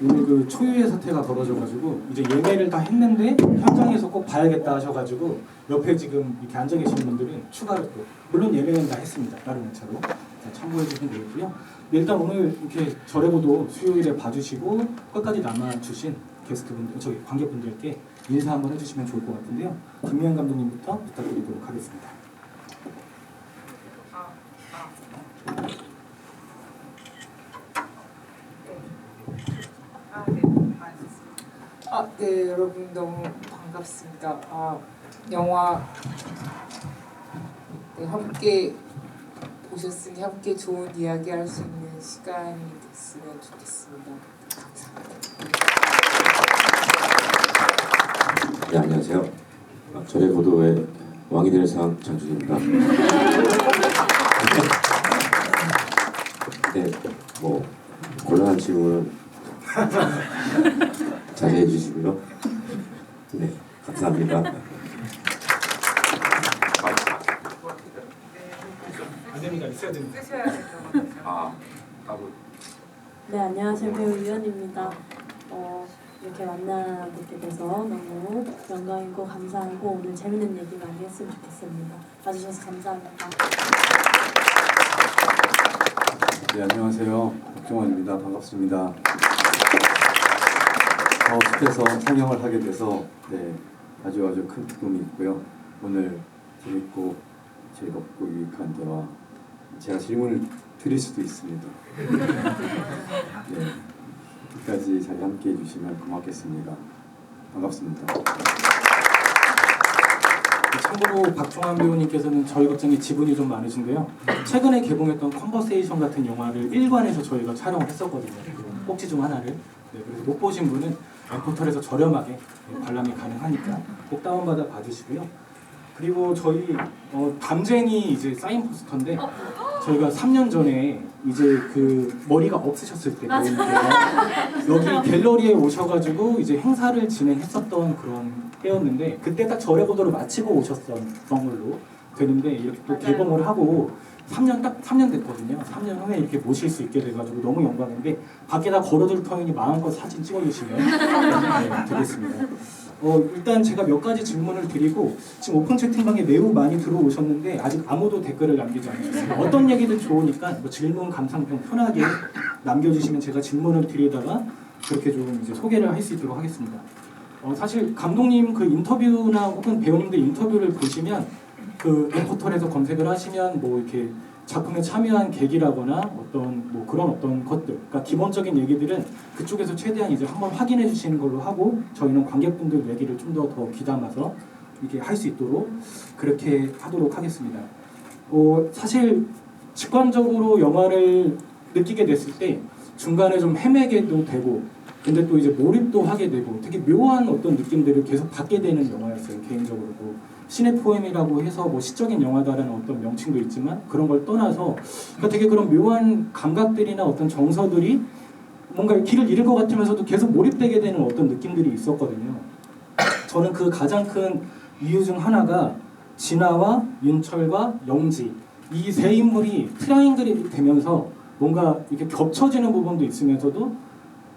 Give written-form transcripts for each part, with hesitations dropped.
오늘 그 초유의 사태가 벌어져가지고 이제 예매를 다 했는데 현장에서 꼭 봐야겠다 하셔가지고 옆에 지금 이렇게 앉아 계시는 분들은 추가로 또 물론 예매는 다 했습니다. 다른 회차로 참고해 주시면 되겠고요. 일단 오늘 이렇게 절에보도 수요일에 봐주시고 끝까지 남아주신 게스트분들, 저기 관객분들께 인사 한번 해주시면 좋을 것 같은데요. 김미연 감독님부터 부탁드리도록 하겠습니다. 네, 여러분 너무 반갑습니다. 영화 함께 보셨으니 함께 좋은 이야기 할 수 있는 시간이 됐으면 좋겠습니다. 감사합니다. 네, 안녕하세요. 절의 보도의 왕이 될 상 장준입니다. 네, 뭐 곤란한 질문은 자제해 주시고요. 네, 감사합니다. 안 됩니다. 있어야 됩니다. 네, 안녕하세요. 배우 유연입니다. 이렇게 만나뵙게 돼서 너무 영광이고 감사하고 오늘 재밌는 얘기 많이 했으면 좋겠습니다. 와주셔서 감사합니다. 네, 안녕하세요. 박종환입니다. 반갑습니다. 어떻게서 상영을 하게 돼서 아주 큰 기쁨이 있고요. 오늘 재밌고 즐겁고 유익한 대화, 제가 질문을 드릴 수도 있습니다. 네, 끝까지 잘 함께해 주시면 고맙겠습니다. 반갑습니다. 참고로 박종환 배우님께서는 저희 극장에 지분이 좀 많으신데요. 최근에 개봉했던 컨버세이션 같은 영화를 1관에서 저희가 촬영을 했었거든요. 꼭지 중 하나를. 네, 그래서 못 보신 분은 포털에서 저렴하게 관람이 가능하니까 꼭 다운받아 봐주시고요. 그리고 저희 담쟁이 이제 사인 포스터인데 저희가 3년 전에 이제 그 머리가 없으셨을 때 배우님께서 여기 갤러리에 오셔가지고 이제 행사를 진행했었던 그런 때였는데 그때 딱 절에보도를 마치고 오셨던 걸로 되는데 이렇게 또 개봉을 하고 3년 됐거든요. 3년 후에 이렇게 모실 수 있게 돼가지고 너무 영광인데 밖에다 걸어둘 터이니 마음껏 사진 찍어주시면 되겠습니다. 일단 제가 몇 가지 질문을 드리고 지금 오픈 채팅방에 매우 많이 들어오셨는데 아직 아무도 댓글을 남기지 않으셨어요. 어떤 얘기든 좋으니까 뭐 질문, 감상평 편하게 남겨주시면 제가 질문을 드리다가 그렇게 좀 이제 소개를 할 수 있도록 하겠습니다. 사실 감독님 그 인터뷰나 혹은 배우님들 인터뷰를 보시면 그 포털에서 검색을 하시면 뭐 이렇게 작품에 참여한 계기라거나 어떤 뭐 그런 어떤 것들, 그러니까 기본적인 얘기들은 그쪽에서 최대한 이제 한번 확인해 주시는 걸로 하고 저희는 관객분들 얘기를 좀 더 귀담아서 이렇게 할 수 있도록 그렇게 하도록 하겠습니다. 사실 직관적으로 영화를 느끼게 됐을 때 중간에 좀 헤매게도 되고 근데 또 이제 몰입도 하게 되고 되게 묘한 어떤 느낌들을 계속 받게 되는 영화였어요. 개인적으로 시네포엠이라고 해서 뭐 시적인 영화다라는 어떤 명칭도 있지만 그런 걸 떠나서 그러니까 되게 그런 묘한 감각들이나 어떤 정서들이 뭔가 길을 잃을 것 같으면서도 계속 몰입되게 되는 어떤 느낌들이 있었거든요. 저는 그 가장 큰 이유 중 하나가 진아와 윤철과 영지 이 세 인물이 트라이앵글이 되면서 뭔가 이렇게 겹쳐지는 부분도 있으면서도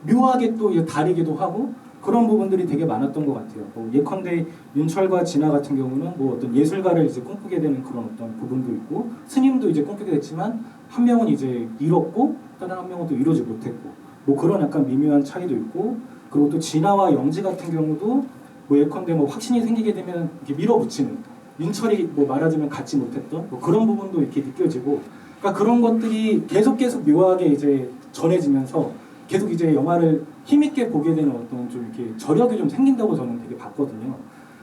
묘하게 또 다르기도 하고 그런 부분들이 되게 많았던 것 같아요. 예컨대 윤철과 진아 같은 경우는 뭐 어떤 예술가를 이제 꿈꾸게 되는 그런 어떤 부분도 있고 스님도 이제 꿈꾸게 됐지만 한 명은 이제 이뤘고 다른 한 명은 또 이루지 못했고 뭐 그런 약간 미묘한 차이도 있고 그리고 또 진아와 영지 같은 경우도 뭐 예컨대 뭐 확신이 생기게 되면 이렇게 밀어붙이는 윤철이 뭐 말하자면 갖지 못했던 뭐 그런 부분도 이렇게 느껴지고 그러니까 그런 것들이 계속 묘하게 이제 전해지면서 계속 이제 영화를 힘있게 보게 되는 어떤 좀 이렇게 저력이 좀 생긴다고 저는 되게 봤거든요.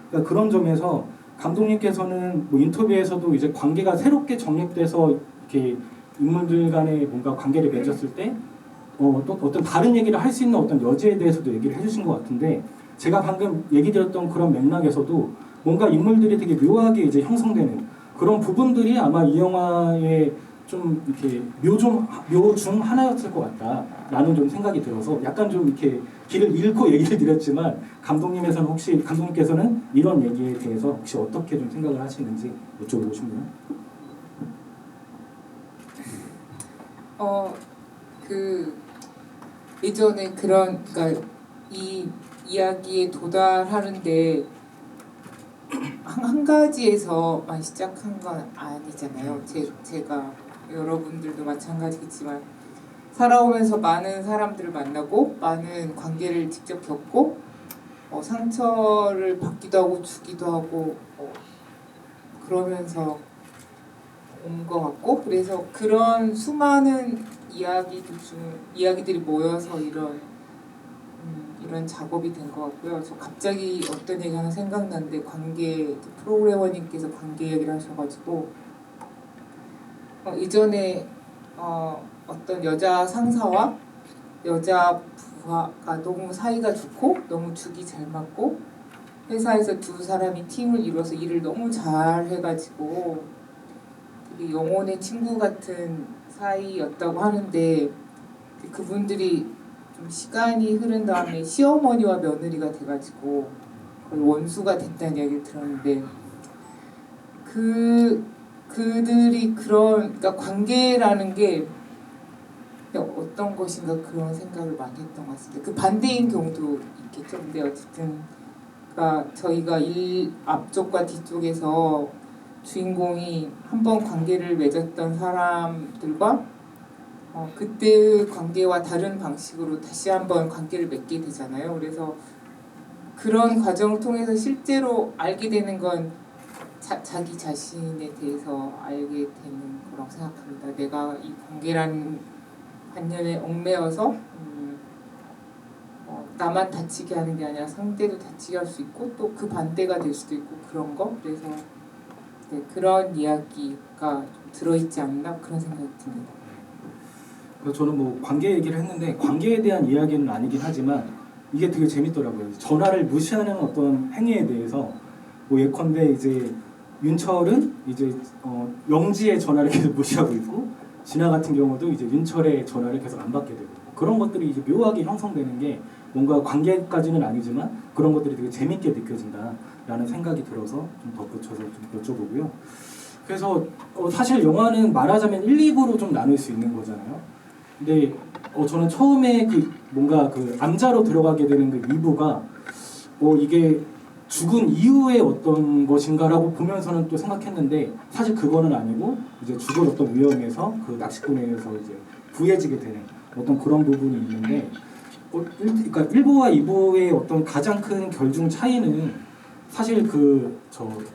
그러니까 그런 점에서 감독님께서는 뭐 인터뷰에서도 이제 관계가 새롭게 정립돼서 이렇게 인물들 간에 뭔가 관계를 맺었을 때 또 어떤 다른 얘기를 할 수 있는 어떤 여지에 대해서도 얘기를 해주신 것 같은데 제가 방금 얘기 드렸던 그런 맥락에서도 뭔가 인물들이 되게 묘하게 이제 형성되는 그런 부분들이 아마 이 영화의 좀 이렇게 묘 중 하나였을 것 같다라는 좀 생각이 들어서 약간 좀 이렇게 길을 잃고 얘기를 드렸지만 감독님께서는 이런 얘기에 대해서 혹시 어떻게 좀 생각을 하시는지 여쭤보고 싶네요. 예전에 그러니까 이 이야기에 도달하는데 한 가지에서만 시작한 건 아니잖아요. 제가 여러분들도 마찬가지겠지만 살아오면서 많은 사람들을 만나고 많은 관계를 직접 겪고 상처를 받기도 하고 주기도 하고 그러면서 온 것 같고, 그래서 그런 수많은 이야기들이 모여서 이런 작업이 된 것 같고요. 저 갑자기 어떤 얘기 하나 생각났는데, 프로그래머님께서 관계 얘기를 하셔가지고 이전에 어떤 여자 상사와 여자 부하가 너무 사이가 좋고 너무 죽이 잘 맞고 회사에서 두 사람이 팀을 이뤄서 일을 너무 잘 해가지고 되게 영혼의 친구 같은 사이였다고 하는데, 그분들이 좀 시간이 흐른 다음에 시어머니와 며느리가 돼가지고 거의 원수가 됐다는 이야기를 들었는데, 그들이 그러니까 관계라는 게 어떤 것인가 그런 생각을 많이 했던 것 같습니다. 그 반대인 경우도 있겠죠. 근데 어쨌든 그러니까 저희가 앞쪽과 뒤쪽에서 주인공이 한번 관계를 맺었던 사람들과 그때 관계와 다른 방식으로 다시 한번 관계를 맺게 되잖아요. 그래서 그런 과정을 통해서 실제로 알게 되는 건 자기 자신에 대해서 알게 되는 거라고 생각합니다. 내가 이 관계라는 관념에 얽매여서 나만 다치게 하는 게 아니라 상대도 다치게 할 수 있고 또 그 반대가 될 수도 있고 그런 거. 그래서 그런 이야기가 좀 들어있지 않나 그런 생각이 듭니다. 그래서 저는 뭐 관계 얘기를 했는데 관계에 대한 이야기는 아니긴 하지만 이게 되게 재밌더라고요. 전화를 무시하는 어떤 행위에 대해서 뭐 예컨대 이제 윤철은 이제 영지의 전화를 계속 무시하고 있고 진아 같은 경우도 이제 윤철의 전화를 계속 안 받게 되고 그런 것들이 이제 묘하게 형성되는 게 뭔가 관계까지는 아니지만 그런 것들이 되게 재밌게 느껴진다라는 생각이 들어서 좀 덧붙여서 좀 여쭤보고요. 그래서 사실 영화는 말하자면 1, 2부로 좀 나눌 수 있는 거잖아요. 근데 저는 처음에 뭔가 암자로 들어가게 되는 그 2부가 이게 죽은 이후에 어떤 것인가라고 보면서는 또 생각했는데 사실 그거는 아니고 이제 죽을 어떤 위험에서 그 낚시꾼에서 이제 구해지게 되는 어떤 그런 부분이 있는데 그러니까 1부와 2부의 어떤 가장 큰 결중 차이는 사실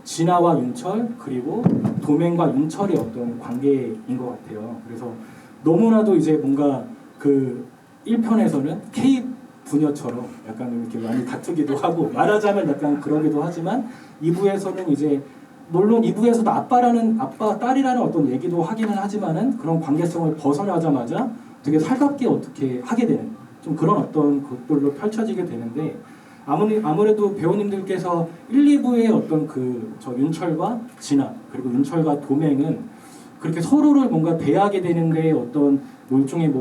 진아와 윤철 그리고 도맹과 윤철의 어떤 관계인 것 같아요. 그래서 너무나도 이제 뭔가 1편에서는 K 부녀처럼 약간 이렇게 많이 다투기도 하고 말하자면 약간 그러기도 하지만 2부에서는 이제 물론 2부에서도 아빠 딸이라는 어떤 얘기도 하기는 하지만은 그런 관계성을 벗어나자마자 되게 살갑게 어떻게 하게 되는 좀 그런 어떤 것들로 펼쳐지게 되는데 아무래도 배우님들께서 1, 2부의 어떤 저 윤철과 진아 그리고 윤철과 도맹은 그렇게 서로를 뭔가 대하게 되는데 어떤 일종의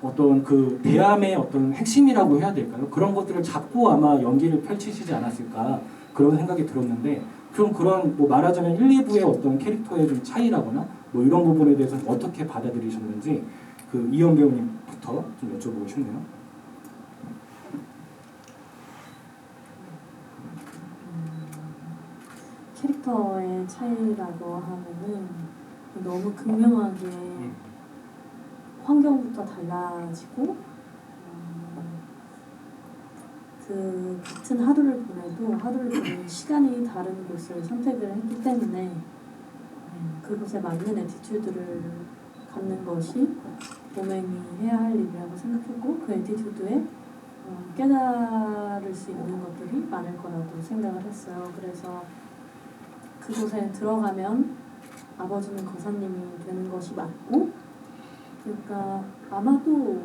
어떤 대함의 어떤 핵심이라고 해야 될까요? 그런 것들을 잡고 아마 연기를 펼치시지 않았을까 그런 생각이 들었는데 그런 말하자면 1, 2부의 어떤 캐릭터의 좀 차이라거나 이런 부분에 대해서 어떻게 받아들이셨는지 이현 배우님부터 좀 여쭤보고 싶네요. 캐릭터의 차이라고 하면은 너무 극명하게 환경부터 달라지고 같은 하루를 보내도 하루를 보내는 시간이 다른 곳을 선택을 했기 때문에 그곳에 맞는 애티튜드를 갖는 것이 도맹이 해야 할 일이라고 생각했고 그 애티튜드에 깨달을 수 있는 것들이 많을 거라고 생각을 했어요. 그래서 그곳에 들어가면 아버지는 거사님이 되는 것이 맞고 그러니까 아마도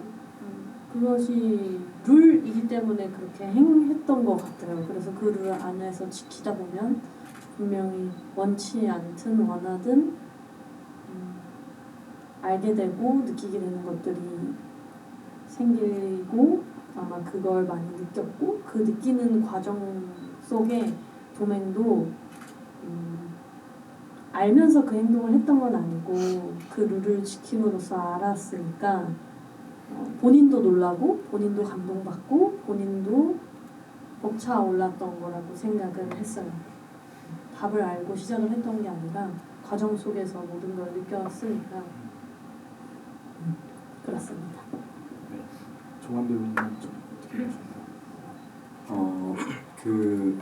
그것이 룰이기 때문에 그렇게 행했던 것 같아요. 그래서 그 룰 안에서 지키다 보면 분명히 원치 않든 원하든 알게 되고 느끼게 되는 것들이 생기고 아마 그걸 많이 느꼈고 그 느끼는 과정 속에 도맹도 알면서 그 행동을 했던 건 아니고 그 룰을 지킴으로써 알았으니까 본인도 놀라고 본인도 감동받고 본인도 벅차 올랐던 거라고 생각을 했어요. 답을 알고 시작을 했던 게 아니라 과정 속에서 모든 걸 느꼈으니까 그렇습니다. 네. 종환 배우님은 좀 어떻게 보셨나요? 그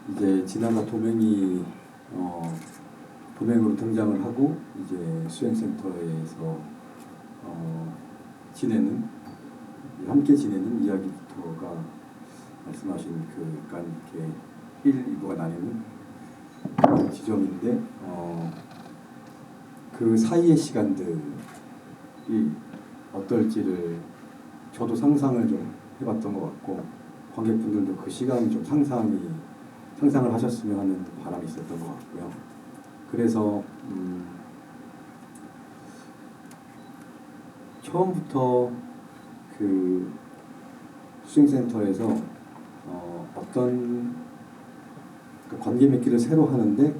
이제 지나가 도맹이 도맹으로 등장을 하고 이제 수행센터에서 지내는 함께 지내는 이야기부터가 말씀하신 그 약간 이렇게 1, 2부가 나뉘는 그런 지점인데 그 사이의 시간들이 어떨지를 저도 상상을 좀 해봤던 것 같고 관객분들도 그 시간이 좀 상상을 하셨으면 하는 바람이 있었던 것 같고요. 그래서 처음부터 그 수행센터에서 어떤 그 관계 맺기를 새로 하는데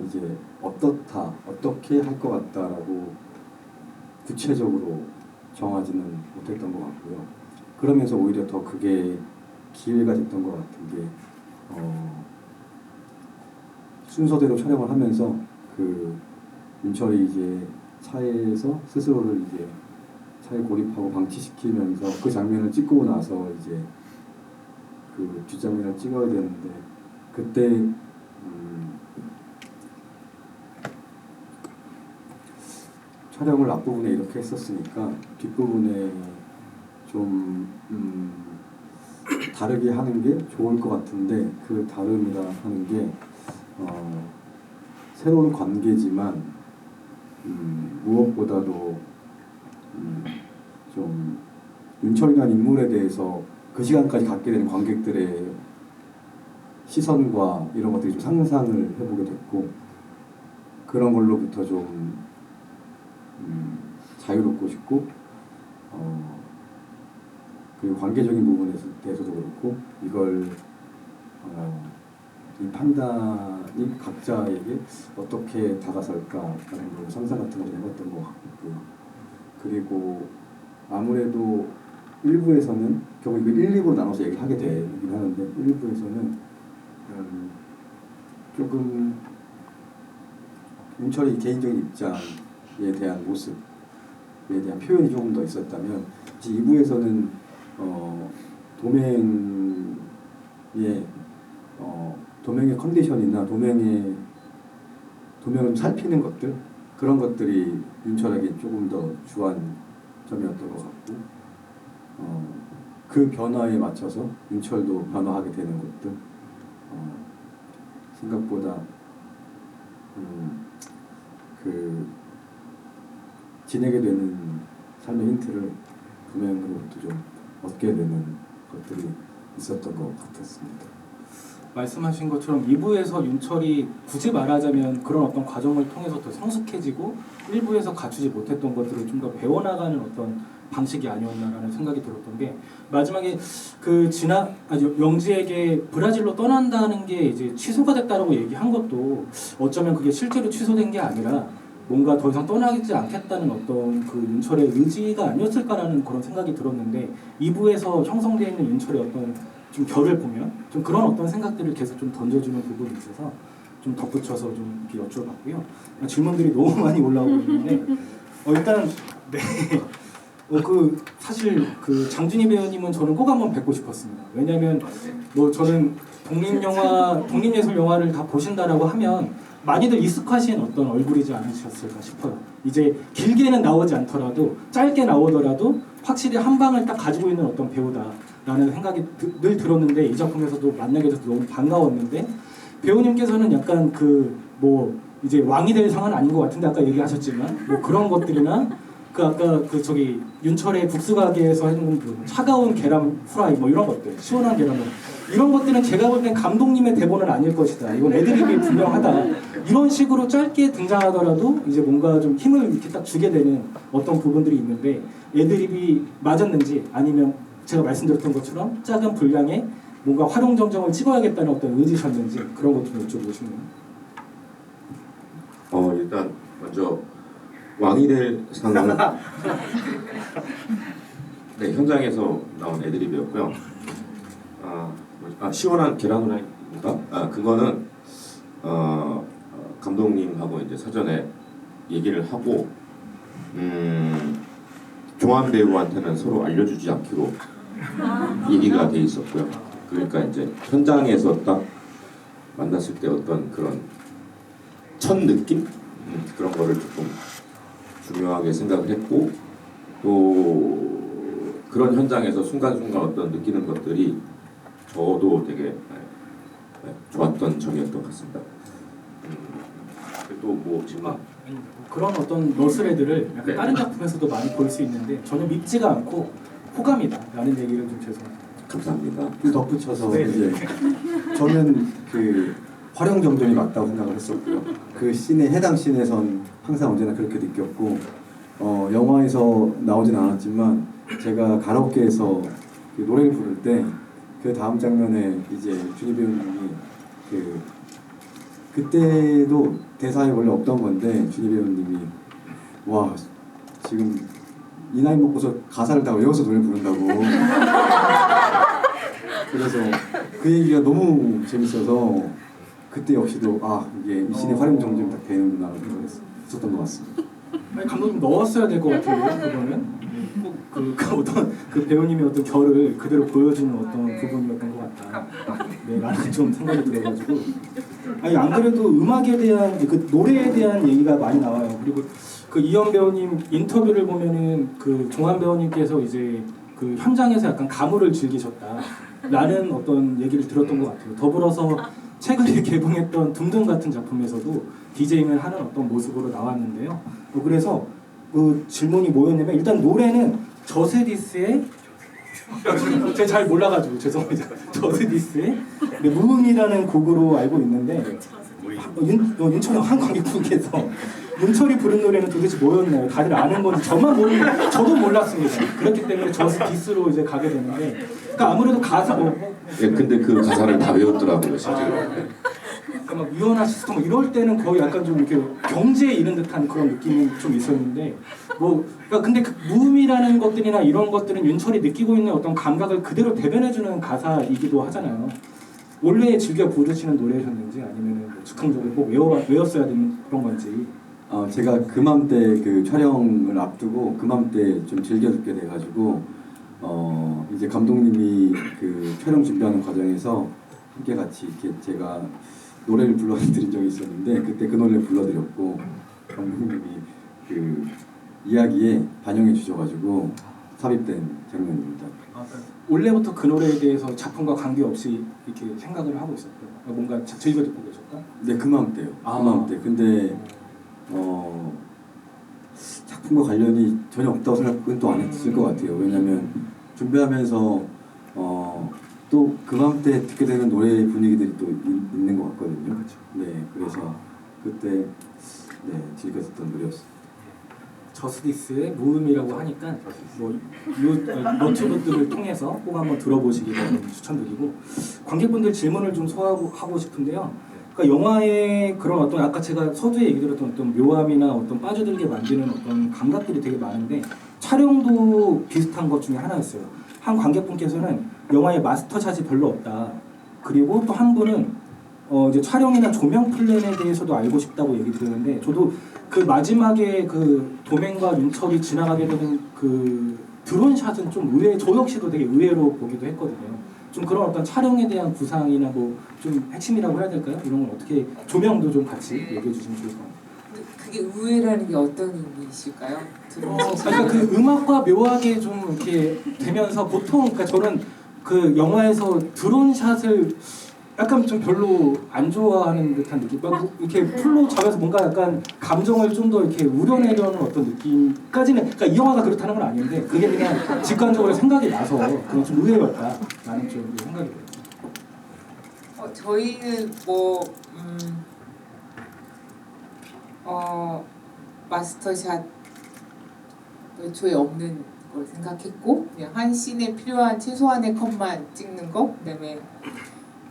이제 어떻게 할 것 같다라고 구체적으로 정하지는 못했던 것 같고요. 그러면서 오히려 더 그게 기회가 됐던 것 같은 게 순서대로 촬영을 하면서 그 윤철이 이제 차에서 스스로를 이제 차에 고립하고 방치시키면서 그 장면을 찍고 나서 이제 그 뒷장면을 찍어야 되는데 그때 촬영을 앞부분에 이렇게 했었으니까 뒷부분에 좀 다르게 하는 게 좋을 것 같은데 그 다름이라 하는 게 새로운 관계지만 무엇보다도 좀 윤철이라는 인물에 대해서 그 시간까지 갖게 되는 관객들의 시선과 이런 것들이 좀 상상을 해보게 됐고 그런 걸로부터 좀 자유롭고 싶고 그리고 관계적인 부분에 대해서도 그렇고 이걸 이 판단이 각자에게 어떻게 다가설까라는 걸 상상 같은 걸 해봤던 것 같고요. 그리고 아무래도 1부에서는 결국 이걸 1, 2부로 나눠서 얘기를 하게 되긴 하는데 1부에서는 조금 윤철이 개인적인 입장에 대한 모습에 대한 표현이 조금 더 있었다면 이제 2부에서는 도맹의 컨디션이나 도맹을 살피는 것들 그런 것들이 윤철에게 조금 더 주안점이었던 것 같고 그 변화에 맞춰서 윤철도 변화하게 되는 것들 생각보다 그 지내게 되는 삶의 힌트를 도맹으로부터 좀 얻게 되는 것들이 있었던 것 같았습니다. 말씀하신 것처럼 2부에서 윤철이 굳이 말하자면 그런 어떤 과정을 통해서 더 성숙해지고 1부에서 갖추지 못했던 것들을 좀 더 배워나가는 어떤 방식이 아니었나라는 생각이 들었던 게 마지막에 그 영지에게 브라질로 떠난다는 게 이제 취소가 됐다라고 얘기한 것도 어쩌면 그게 실제로 취소된 게 아니라 뭔가 더 이상 떠나지 않겠다는 어떤 그 윤철의 의지가 아니었을까라는 그런 생각이 들었는데 2부에서 형성되어 있는 윤철의 어떤 좀 결을 보면 좀 그런 어떤 생각들을 계속 좀 던져주는 부분이 있어서 좀 덧붙여서 좀 이렇게 여쭤봤고요. 질문들이 너무 많이 올라오고 있는데 일단 네. 사실 그 장준희 배우님은 저는 꼭 한번 뵙고 싶었습니다. 왜냐하면 뭐 저는 독립예술 영화를 다 보신다라고 하면 많이들 익숙하신 어떤 얼굴이지 않으셨을까 싶어요. 이제 길게는 나오지 않더라도 짧게 나오더라도 확실히 한 방을 딱 가지고 있는 어떤 배우다라는 생각이 늘 들었는데 이 작품에서도 만나게 돼서 너무 반가웠는데 배우님께서는 약간 이제 왕이 될 상은 아닌 것 같은데 아까 얘기하셨지만 뭐 그런 것들이나 아까 윤철의 국수가게에서 해놓은 차가운 계란 후라이 뭐 이런 것들 시원한 계란 이런 것들은 제가 볼 땐 감독님의 대본은 아닐 것이다. 이건 애드립이 분명하다. 이런 식으로 짧게 등장하더라도 이제 뭔가 좀 힘을 이렇게 딱 주게 되는 어떤 부분들이 있는데 애드립이 맞았는지 아니면 제가 말씀드렸던 것처럼 작은 분량의 뭔가 활용점정을 찍어야겠다는 어떤 의지셨는지 그런 것 좀 여쭤보고 싶네요. 일단 먼저 왕이 될 상은 네, 현장에서 나온 애드립이었고요. 시원한 계란 후라이인가? 그거는 감독님하고 이제 사전에 얘기를 하고 종환 배우한테는 서로 알려주지 않기로 얘기가 돼 있었고요. 그러니까 이제 현장에서 딱 만났을 때 어떤 그런 첫 느낌? 그런 거를 조금 중요하게 생각을 했고 또 그런 현장에서 순간순간 어떤 느끼는 것들이 저도 되게 좋았던 점이었던 것 같습니다. 또 뭐 지금 그런 어떤 너스레들을 약간 네. 다른 작품에서도 많이 볼 수 있는데 전혀 밉지가 않고 호감이다라는 얘기를 좀 죄송합니다. 감사합니다. 그 덧붙여서 네. 이제 저는 그 활용정전이 맞다고 생각을 했었고요. 그 씬에 해당 씬에선 항상 언제나 그렇게 느꼈고 영화에서 나오진 않았지만 제가 가라오케에서 그 노래를 부를 때 그 다음 장면에 이제 준희 배우님이 그때도 대사에 원래 없던 건데 준희 배우님이 와 지금 이 나이 먹고서 가사를 다 외워서 노래 부른다고 그래서 그 얘기가 너무 재밌어서 그때 역시도 이게 이 씬에 활용 정점이 딱 되는구나 생각했었던 것 같습니다. 아니, 감독님 넣었어야 될 것 같은데요, 그거는. 꼭 어떤 그 배우님의 어떤 결을 그대로 보여주는 어떤 부분이었던 것 같다. 네, 나는 좀 생각이 들어가지고. 아니 안 그래도 음악에 대한 그 노래에 대한 얘기가 많이 나와요. 그리고 그 이현 배우님 인터뷰를 보면은 그 종환 배우님께서 이제 그 현장에서 약간 가물을 즐기셨다라는 어떤 얘기를 들었던 것 같아요. 더불어서 최근에 개봉했던 둥둥 같은 작품에서도 디제잉을 하는 어떤 모습으로 나왔는데요. 그래서 그 질문이 뭐였냐면 일단 노래는 저스디스의 제가 잘 몰라가지고 죄송합니다. 저스디스의 무음이라는 곡으로 알고 있는데 윤철이 한 관객분께서 윤철이 부른 노래는 도대체 뭐였나요? 다들 아는 건지 저만 모르는 저도 몰랐습니다. 그렇기 때문에 저스디스로 이제 가게 되는데 그러니까 아무래도 가사 근데 그 가사를 다 외웠더라고요, 실제로. 그러니까 막 유연아 시스템 이럴 때는 거의 약간 좀 이렇게 경제에 이른 듯한 그런 느낌이 좀 있었는데 그러니까 근데 그 무음이라는 것들이나 이런 것들은 윤철이 느끼고 있는 어떤 감각을 그대로 대변해주는 가사이기도 하잖아요. 원래 즐겨 부르시는 노래셨는지 아니면 즉흥적으로 꼭 외웠어야 되는 그런 건지. 제가 그맘때 그 촬영을 앞두고 그맘때 좀 즐겨 듣게 돼가지고 이제 감독님이 그 촬영 준비하는 과정에서 함께 같이 이렇게 제가 노래를 불러드린 적이 있었는데 그때 그 노래를 불러드렸고 감독님이 그 이야기에 반영해 주셔가지고 삽입된 장면입니다. 그러니까 원래부터 그 노래에 대해서 작품과 관계없이 이렇게 생각을 하고 있었고요. 뭔가 즐겨 듣고 계셨다? 네, 그맘때요. 그맘때. 근데 작품과 관련이 전혀 없다고 생각은 또 안 했을 것 같아요. 왜냐면 준비하면서 또 그맘때 듣게 되는 노래 분위기들이 또 있는 것 같거든요. 그렇죠. 네, 그래서 그때 즐겨 듣던 노래였어요. 저스디스의 무음이라고 하니까 뭐 노트북들을 통해서 꼭 한번 들어보시기를 추천드리고 관객분들 질문을 좀 소화하고 싶은데요. 그러니까 영화의 그런 어떤 아까 제가 서두에 얘기 드렸던 어떤 묘함이나 어떤 빠져들게 만드는 어떤 감각들이 되게 많은데 촬영도 비슷한 것 중에 하나였어요. 한 관객분께서는 영화의 마스터샷이 별로 없다. 그리고 또 한 분은 이제 촬영이나 조명 플랜에 대해서도 알고 싶다고 얘기 드렸는데 저도 그 마지막에 그 도맨과 윤철이 지나가게 되는 그 드론샷은 좀 저 역시도 되게 의외로 보기도 했거든요. 좀 그런 어떤 촬영에 대한 구상이나 뭐 좀 핵심이라고 해야 될까요? 이런 건 어떻게 조명도 좀 같이 얘기해 주시면 좋을 것 같아요. 그게 의외라는 게 어떤 의미이실까요? 그러니까 그 음악과 묘하게 좀 이렇게 되면서 보통 그러니까 저는 그 영화에서 드론샷을 약간 좀 별로 안 좋아하는 듯한 느낌. 막 이렇게 풀로 잡아서 뭔가 약간 감정을 좀 더 이렇게 우려내려는 어떤 느낌까지는. 그러니까 이 영화가 그렇다는 건 아닌데 그게 그냥 직관적으로 생각이 나서 그냥 좀 의외였다라는 좀 생각이 들어요. 저희는 마스터샷 애초에 없는 걸 생각했고 그냥 한 씬에 필요한 최소한의 컷만 찍는 거 그다음에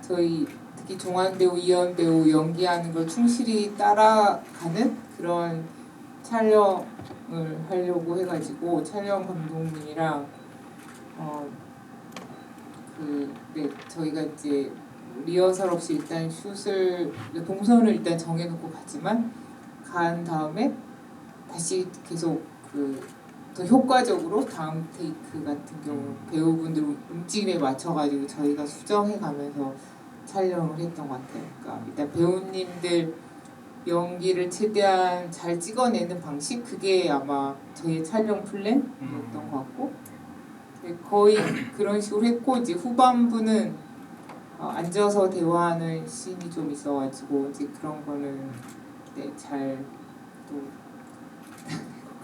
저희 특히 종환 배우, 이현 배우 연기하는 걸 충실히 따라가는 그런 촬영을 하려고 해가지고 촬영 감독님이랑 저희가 이제 리허설 없이 일단 슛을 동선을 일단 정해놓고 가지만 간 다음에 다시 계속 더 효과적으로 다음 테이크 같은 경우 배우분들 움직임에 맞춰가지고 저희가 수정해가면서 촬영을 했던 것 같아요. 그러니까 일단 배우님들 연기를 최대한 잘 찍어내는 방식, 그게 아마 저희의 촬영 플랜이었던 것 같고 거의 그런 식으로 했고, 이제 후반부는 앉아서 대화하는 씬이 좀 있어가지고 이제 그런 거는 잘 또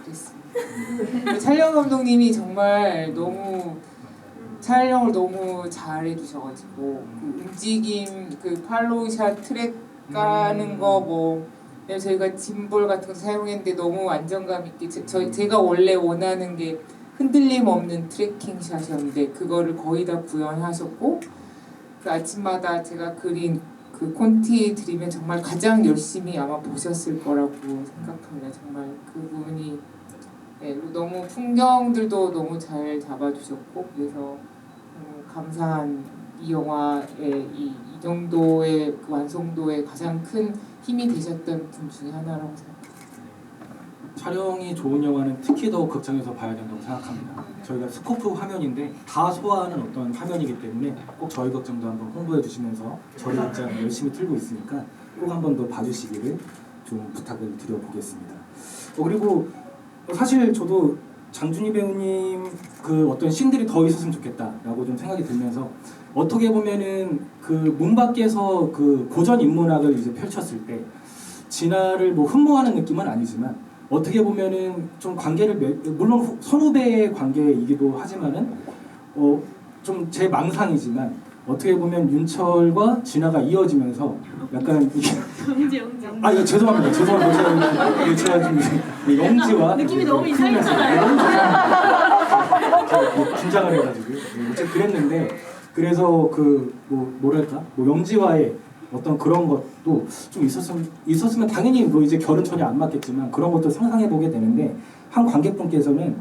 그랬습니다. 촬영 감독님이 정말 너무 촬영을 너무 잘 해주셔가지고 그 움직임, 그 팔로우샷 트랙 까는 거 뭐 저희가 짐볼 같은 거 사용했는데 너무 안정감 있게 제가 원래 원하는 게 흔들림 없는 트래킹 샷이었는데 그거를 거의 다 구현하셨고, 그 아침마다 제가 그린 그 콘티 드리면 정말 가장 열심히 아마 보셨을 거라고 생각합니다. 정말 그분이 너무 풍경들도 너무 잘 잡아주셨고, 그래서 감사한 이 영화의 이 정도의 그 완성도에 가장 큰 힘이 되셨던 분 중에 하나라고 생각합니다. 촬영이 좋은 영화는 특히 더 극장에서 봐야 된다고 생각합니다. 저희가 스코프 화면인데 다 소화하는 어떤 화면이기 때문에 꼭 저희 극장도 한번 홍보해 주시면서 저희 극장 열심히 틀고 있으니까 꼭 한 번 더 봐주시기를 좀 부탁을 드려보겠습니다. 그리고 사실 저도 장준희 배우님 그 어떤 씬들이 더 있었으면 좋겠다라고 좀 생각이 들면서, 어떻게 보면은 그 문 밖에서 그 고전 인문학을 이제 펼쳤을 때 진아를 뭐 흠모하는 느낌은 아니지만 어떻게 보면은 좀 관계를 물론 선후배의 관계이기도 하지만은 좀 제 망상이지만 어떻게 보면 윤철과 진아가 이어지면서 약간 이게 아 이거 죄송합니다 제가 좀 영지와 느낌이 너무 이상했잖아요. 너무 긴장을 해가지고 어쨌든 그랬는데, 그래서 그 뭐랄까 영지와의 어떤 그런 것도 좀 있었으면 당연히 뭐 이제 결은 전혀 안 맞겠지만 그런 것도 상상해 보게 되는데, 한 관객분께서는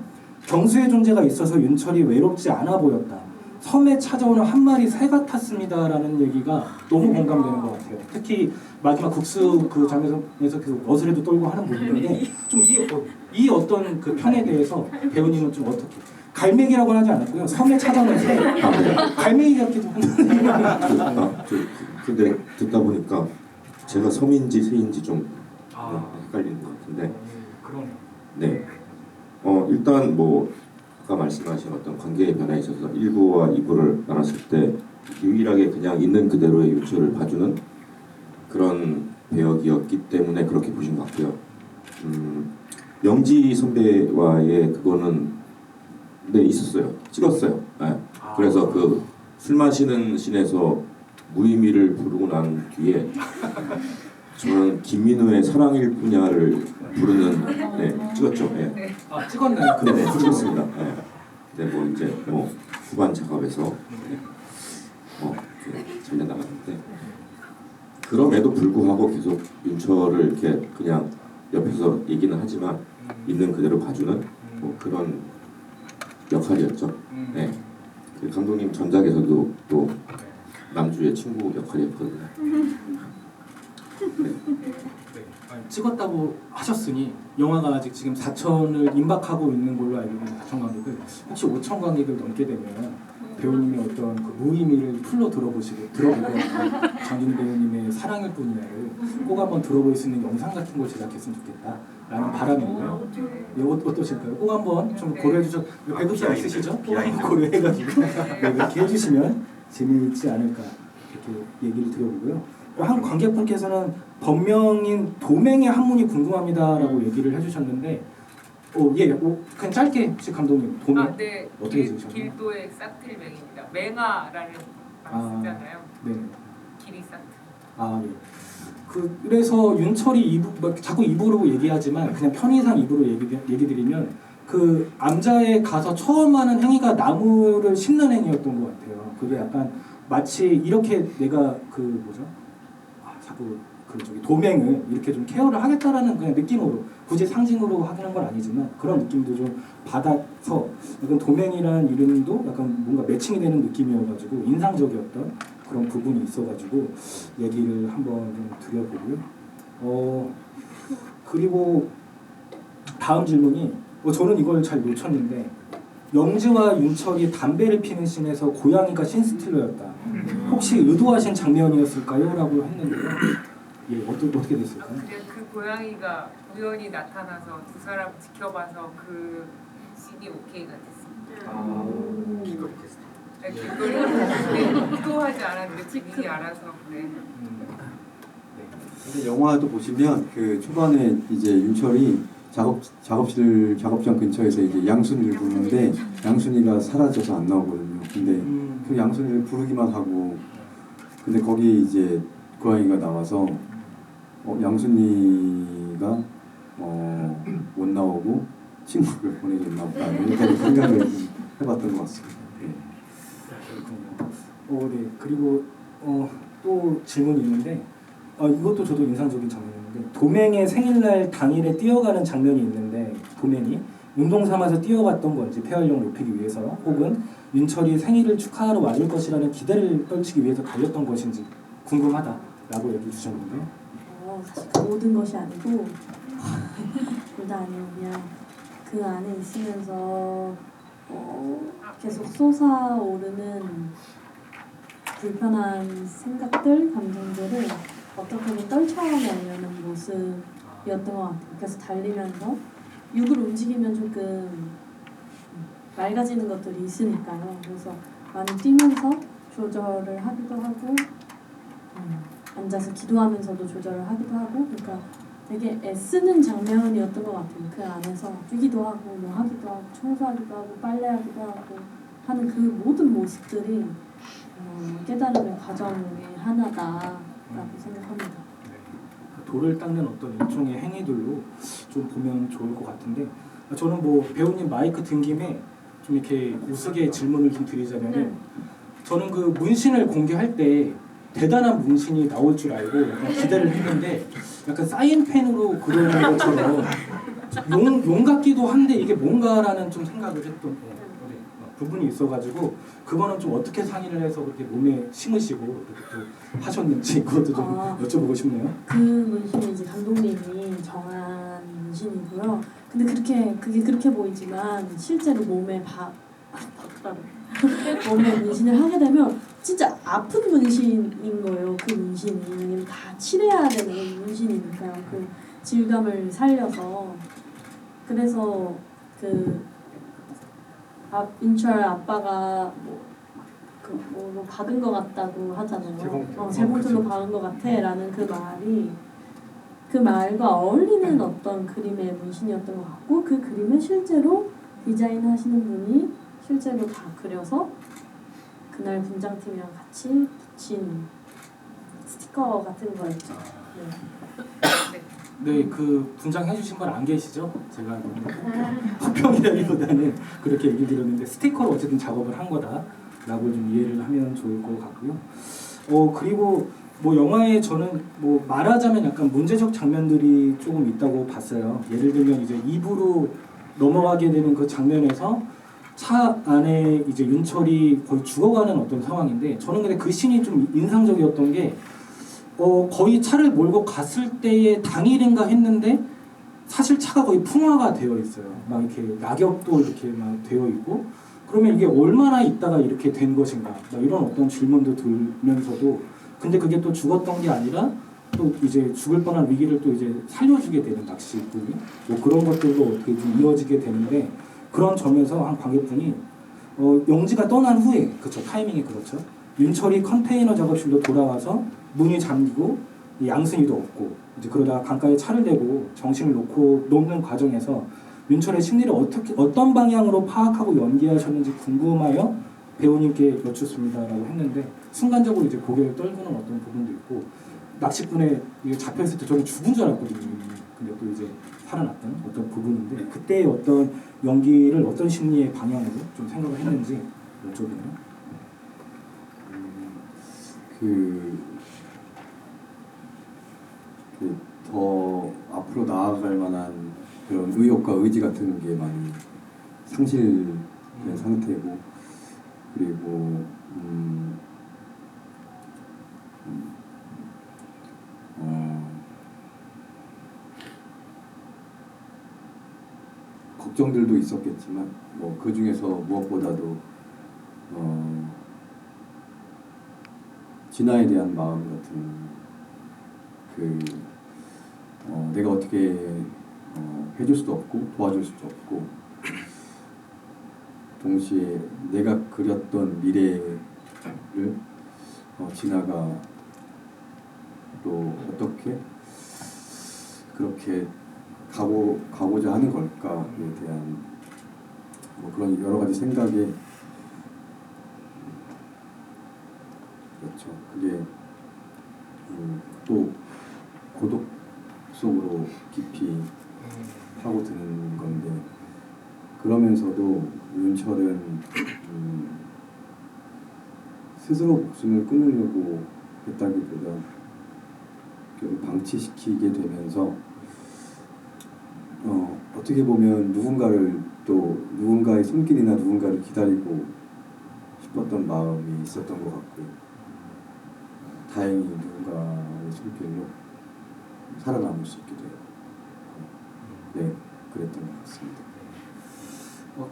경수의 존재가 있어서 윤철이 외롭지 않아 보였다. 섬에 찾아오는 한 마리 새 같았습니다라는 얘기가 너무 공감되는 것 같아요. 특히 마지막 국수 그 장면에서 계속 어스레도 떨고 하는 부분인데 좀 이 어떤 그 편에 대해서 배우님은 좀 어떻게, 갈매기라고는 하지 않았고요. 섬에 찾아오는 새, 갈매기 같기도 한데 근데 듣다 보니까 제가 섬인지 새인지 좀 헷갈리는 것 같은데. 그러네요. 네. 일단 뭐 아까 말씀하신 어떤 관계의 변화에 있어서 1부와 2부를 나눴을 때 유일하게 그냥 있는 그대로의 윤철을 봐주는 그런 배역이었기 때문에 그렇게 보신 것 같고요. 영지 선배와의 그거는 있었어요. 찍었어요. 네. 그래서 그 술 마시는 씬에서 무의미를 부르고 난 뒤에 저는 김민우의 사랑일 뿐야를 부르는 찍었죠. 네. 아 찍었나요? 네, 찍었습니다. 네. 근데 뭐 이제 후반 작업에서 잘려 나갔는데, 그럼에도 불구하고 계속 윤철을 이렇게 그냥 옆에서 얘기는 하지만 있는 그대로 봐주는 뭐 그런 역할이었죠. 네. 그 감독님 전작에서도 또 남주의 친구 역할이었거든요. 네. 찍었다고 하셨으니 영화가 아직 지금 4천을 임박하고 있는 걸로 알고 있는 4천 관객을 혹시 5천 관객을 넘게 되면 배우님의 어떤 그 무의미를 풀로 들어보고 장준희 배우님의 사랑일 뿐이야를 꼭 한번 들어볼 수 있는 영상 같은 걸 제작했으면 좋겠다라는 바람이고요. 네, 어떠실까요? 꼭 한번 좀 고려해 주셔. 배급사 있으시죠? 꼭 한번 고려해가지고 이렇게 해주시면 재미있지 않을까 이렇게 얘기를 드려보고요. 한 관객분께서는 본명인 도맹의 한문이 궁금합니다라고 얘기를 해주셨는데, 그냥 짧게 혹시 감독님 도맹 네. 어떻게 지으셨나요? 길도의 싹틀맹입니다. 맹아라는 쓰잖아요. 네. 길이 싹틀. 예. 그래서 윤철이 자꾸 2부라고 얘기하지만 그냥 편의상 2부로 얘기 드리면 그 암자에 가서 처음 하는 행위가 나무를 심는 행위였던 것 같아요. 그게 약간 마치 이렇게 내가 자꾸 그 저기 도맹을 이렇게 좀 케어를 하겠다라는 그냥 느낌으로 굳이 상징으로 하는 건 아니지만 그런 느낌도 좀 받아서 약간 도맹이라는 이름도 약간 뭔가 매칭이 되는 느낌이어가지고 인상적이었던 그런 부분이 있어가지고 얘기를 한번 좀 드려보고요. 그리고 다음 질문이 저는 이걸 잘 놓쳤는데 영지와 윤철이 담배를 피는 씬에서 고양이가 신스틸러였다. 혹시 의도하신 장면이었을까요? 라고 했는데요. 예, 어떻게 됐을까요? 그냥 그 고양이가 우연히 나타나서 두 사람 지켜봐서 그 씬이 오케이가 됐습니다. 귀걸이 테스트. 그걸 의도하지 않았는데 본인이 알아서 그래. 근데 영화도 보시면 그 초반에 이제 윤철이 작업장 근처에서 이제 양순이를 부르는데 양순이가 사라져서 안 나오거든요. 근데 그 양순이를 부르기만 하고 근데 거기 이제 고양이가 나와서 양순이가 못 나오고 친구를 보내줬나 보다 이렇게 생각을 좀 해봤던 것 같습니다. 그렇군요. 네. 그리고 또 질문이 있는데 이것도 저도 인상적인 장면이었는데 도맹의 생일날 당일에 뛰어가는 장면이 있는데 도맹이 운동 삼아서 뛰어갔던 건지 폐활량을 높이기 위해서 혹은 윤철이 생일을 축하하러 와줄 것이라는 기대를 떨치기 위해서 달렸던 것인지 궁금하다라고 얘기해 주셨는데 사실 그 모든 것이 아니고 둘 다 아니에요. 그냥 그 안에 있으면서 계속 솟아오르는 불편한 생각들, 감정들을 어떻게든 떨쳐내려는 모습이었던 것 같아요. 그래서 달리면서 육을 움직이면 조금 맑아지는 것들이 있으니까요. 그래서 많이 뛰면서 조절을 하기도 하고 앉아서 기도하면서도 조절을 하기도 하고 그러니까 되게 애쓰는 장면이었던 것 같아요. 그 안에서 뛰기도 하고 뭐 하기도 하고 청소하기도 하고 빨래하기도 하고 하는 그 모든 모습들이 깨달음의 과정의 하나다라고 생각합니다. 돌을 닦는 어떤 일종의 행위들로 좀 보면 좋을 것 같은데 저는 뭐 배우님 마이크 든 김에 좀 이렇게 우스개 질문을 좀 드리자면은 저는 그 문신을 공개할 때 대단한 문신이 나올 줄 알고 약간 기대를 했는데 약간 사인펜으로 그려놓은 것처럼 용 같기도 한데 이게 뭔가라는 좀 생각을 했던 부분이 있어가지고 그거는 좀 어떻게 상의를 해서 그렇게 몸에 심으시고 그렇게 또 하셨는지 그것도 좀 여쭤보고 싶네요. 그 문신은 이제 감독님이 정한 문신이고요. 근데 그게 그렇게 보이지만 실제로 몸에 몸에 문신을 하게 되면 진짜 아픈 문신인 거예요. 그 문신이 왜냐면 다 칠해야 되는 문신이니까요. 그 질감을 살려서 그래서 윤철 아빠가 뭐 박은 것 같다고 하잖아요. 재봉틀로 박은 것 같아라는 그 말과 어울리는 어떤 그림의 문신이었던 것 같고 그 그림을 실제로 디자인하시는 분이 실제로 다 그려서 그날 분장팀이랑 같이 붙인 스티커 같은 거였죠. 네, 그 분장해 주신 분 안 계시죠? 제가 혹평이라기보다는 그렇게 얘기 드렸는데 스티커로 어쨌든 작업을 한 거다라고 좀 이해를 하면 좋을 것 같고요. 그리고 뭐 영화에 저는 뭐 말하자면 약간 문제적 장면들이 조금 있다고 봤어요. 예를 들면 이제 2부로 넘어가게 되는 그 장면에서 차 안에 이제 윤철이 거의 죽어가는 어떤 상황인데 저는 근데 그 씬이 좀 인상적이었던 게 거의 차를 몰고 갔을 때의 당일인가 했는데 사실 차가 거의 풍화가 되어 있어요. 막 이렇게 낙엽도 이렇게 막 되어 있고 그러면 이게 얼마나 있다가 이렇게 된 것인가 막 이런 어떤 질문도 들면서도 근데 그게 또 죽었던 게 아니라 또 이제 죽을 뻔한 위기를 또 이제 살려주게 되는 낚시꾼이 뭐 그런 것들도 어떻게 좀 이어지게 되는데 그런 점에서 한 관객분이 영지가 떠난 후에 그렇죠 타이밍이 그렇죠 윤철이 컨테이너 작업실로 돌아와서 문이 잠기고 양승이도 없고 이제 그러다가 강가에 차를 대고 정신을 놓는 과정에서 윤철의 심리를 어떤 방향으로 파악하고 연기하셨는지 궁금하여 배우님께 여쭙습니다라고 했는데 순간적으로 이제 고개를 떨구는 어떤 부분도 있고 낚시꾼에 잡혀있을 때 저는 죽은 줄 알았거든요. 근데 또 이제 살아났던 어떤 부분인데 그때의 어떤 연기를 어떤 심리의 방향으로 좀 생각을 했는지 여쭤보네요. 더 앞으로 나아갈 만한 그런 의욕과 의지 같은 게 많이 상실된 상태고, 그리고 걱정들도 있었겠지만 뭐 그 중에서 무엇보다도 진아에 대한 마음 같은 내가 어떻게 해줄 수도 없고 도와줄 수도 없고, 동시에 내가 그렸던 미래를 진아가 또 어떻게 그렇게 가고자 하는 걸까에 대한 뭐 그런 여러 가지 생각에, 그렇죠. 그게 또 고독 속으로 깊이 파고드는 건데, 그러면서도 윤철은 스스로 목숨을 끊으려고 했다기보다 결국 방치시키게 되면서 어떻게 보면 누군가의 손길이나 누군가를 기다리고 싶었던 마음이 있었던 것 같고요. 다행히 누군가의 손길로 살아남을 수 있게 되었고, 네, 그랬던 것 같습니다.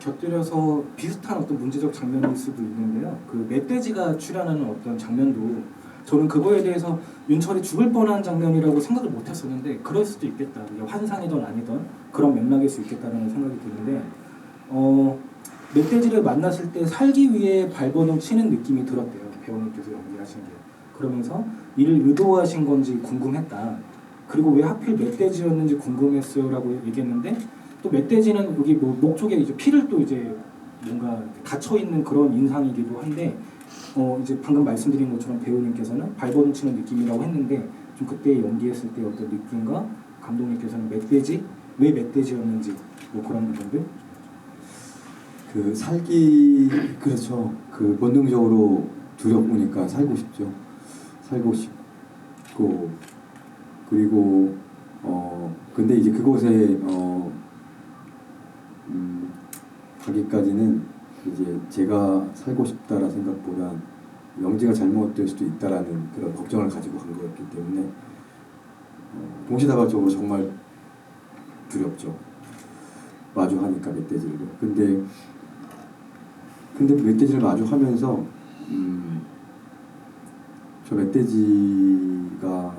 곁들여서 비슷한 어떤 문제적 장면일 수도 있는데요. 그 멧돼지가 출연하는 어떤 장면도 저는 그거에 대해서 윤철이 죽을 뻔한 장면이라고 생각을 못했었는데, 그럴 수도 있겠다. 이게 환상이든 아니든 그런 맥락일 수 있겠다라는 생각이 드는데, 멧돼지를 만났을 때 살기 위해 발버둥 치는 느낌이 들었대요. 배우님께서 연기하신 게. 그러면서 이를 의도하신 건지 궁금했다. 그리고 왜 하필 멧돼지였는지 궁금했어요라고 얘기했는데, 또 멧돼지는 여기 뭐 목 쪽에 이제 피를 또 이제 뭔가 닫혀 있는 그런 인상이기도 한데, 이제 방금 말씀드린 것처럼 배우님께서는 발버둥 치는 느낌이라고 했는데, 좀 그때 연기했을 때 어떤 느낌과 감독님께서는 왜 멧돼지였는지 뭐 그런 부분들. 그렇죠. 그 본능적으로 두렵으니까 살고 싶죠. 살고 싶고, 그리고 근데 이제 그곳에 가기까지는 이제 제가 살고 싶다라는 생각보다 영지가 잘못될 수도 있다라는 그런 걱정을 가지고 간 거였기 때문에 동시다발적으로 정말 두렵죠. 마주하니까 멧돼지를. 근데 멧돼지를 마주하면서 저 멧돼지가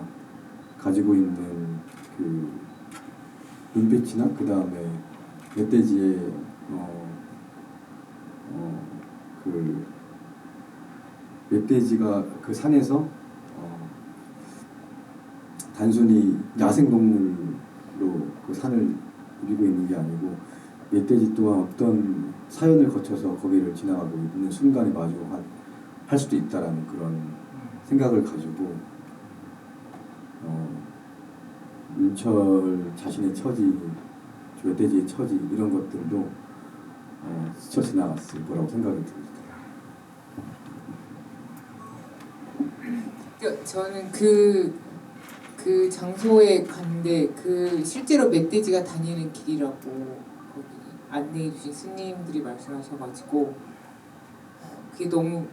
가지고 있는 그 눈빛이나 그 다음에 멧돼지의 그 멧돼지가 그 산에서 단순히 야생동물로 그 산을 누리고 있는 게 아니고, 멧돼지 또한 어떤 사연을 거쳐서 거기를 지나가고 있는 순간에 마주할 수도 있다라는 그런 생각을 가지고 윤철 자신의 처지, 멧돼지의 처지 이런 것들도 스쳐 지나갔을 거라고 생각이 듭니다. 저는 그 장소에 갔는데 그 실제로 멧돼지가 다니는 길이라고 거기 안내해 주신 스님들이 말씀하셔가지고 그게 너무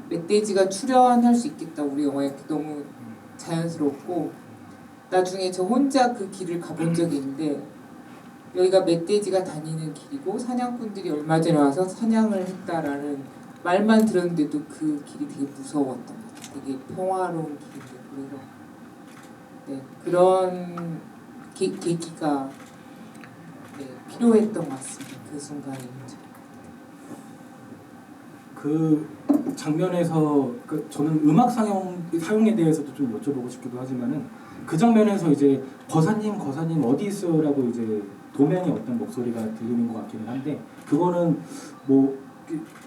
멧돼지가 출연할 수 있겠다 우리 영화에 너무 자연스럽고, 나중에 저 혼자 그 길을 가본 적이 있는데 여기가 멧돼지가 다니는 길이고 사냥꾼들이 얼마 전에 와서 사냥을 했다라는 말만 들었는데도 그 길이 되게 무서웠던 것 같아요. 되게 평화로운 길인데, 그래서 네, 그런 계기가 필요했던 것 같습니다. 그 순간에. 그 장면에서 저는 음악 사용에 대해서도 좀 여쭤보고 싶기도 하지만은, 그 장면에서 이제 거사님 어디 있어요라고 이제 도명의 어떤 목소리가 들리는 것 같기는 한데, 그거는 뭐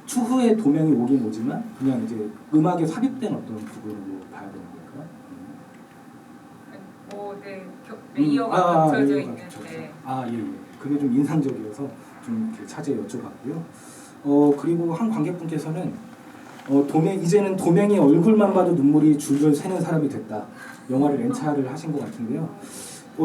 추후에 도명이 오긴 오지만 그냥 이제 음악에 삽입된 어떤 부분으로 봐야 되는 걸까요? 레이어가 겹쳐져 레이어가 있는데. 겹쳐서. 예. 그게 좀 인상적이어서 좀 이렇게 차제에 여쭤봤고요. 그리고 한 관객분께서는 이제는 도명이 얼굴만 봐도 눈물이 줄줄 새는 사람이 됐다. 영화를 연차를 하신 것 같은데요.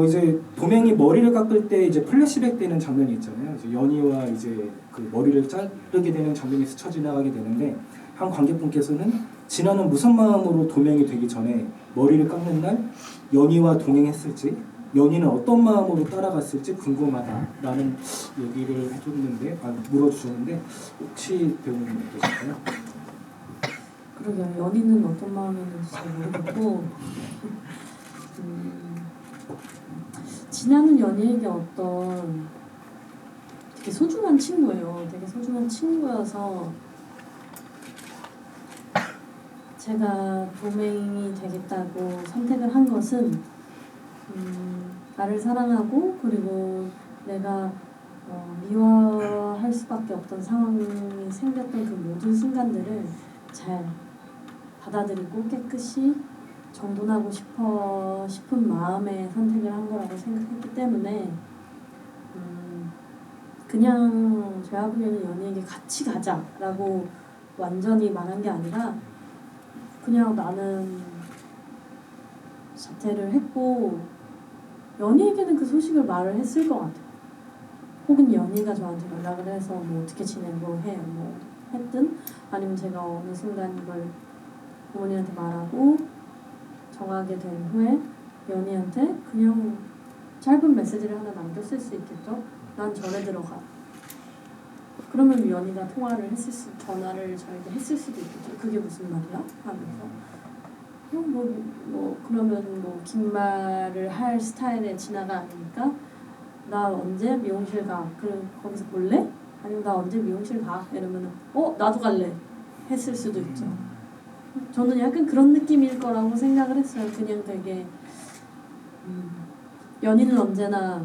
이제 도맹이 머리를 깎을 때 이제 플래시백 되는 장면이 있잖아요. 이제 연희와 이제 그 머리를 자르게 되는 장면이 스쳐 지나가게 되는데 한 관객분께서는 진아는 무슨 마음으로 도맹이 되기 전에 머리를 깎는 날 연희와 동행했을지 연희는 어떤 마음으로 따라갔을지 궁금하다라는 얘기를 해줬는데 물어주셨는데 혹시 배우님 어떠실까요? 그러게요. 연희는 어떤 마음이었는지 잘 모르겠고 진아는 연희에게 어떤 되게 소중한 친구예요. 되게 소중한 친구여서 제가 도맹이 되겠다고 선택을 한 것은 나를 사랑하고 그리고 내가 미워할 수밖에 없던 상황이 생겼던 그 모든 순간들을 잘 받아들이고 깨끗이 정돈하고 싶은 마음에 선택을 한 거라고 생각했기 때문에 그냥 제아부녀는 연희에게 같이 가자라고 완전히 말한 게 아니라 그냥 나는 자퇴를 했고 연희에게는 그 소식을 말을 했을 것 같아요. 혹은 연희가 저한테 연락을 해서 뭐 어떻게 지내고 해 뭐 했든 아니면 제가 어느 순간 이걸 부모님한테 말하고 정하게 된 후에 연희한테 그냥 짧은 메시지를 하나 남겼을 수 있겠죠. 난 절에 들어가. 그러면 연희가 전화를 저에게 했을 수도 있겠죠. 그게 무슨 말이야? 하면서 그러면 뭐 긴 말을 할 스타일의 진아가 아니니까 나 언제 미용실 가? 그럼 거기서 볼래? 아니면 나 언제 미용실 가? 이러면은 나도 갈래. 했을 수도 있죠. 저는 약간 그런 느낌일 거라고 생각을 했어요. 그냥 되게 연희는 언제나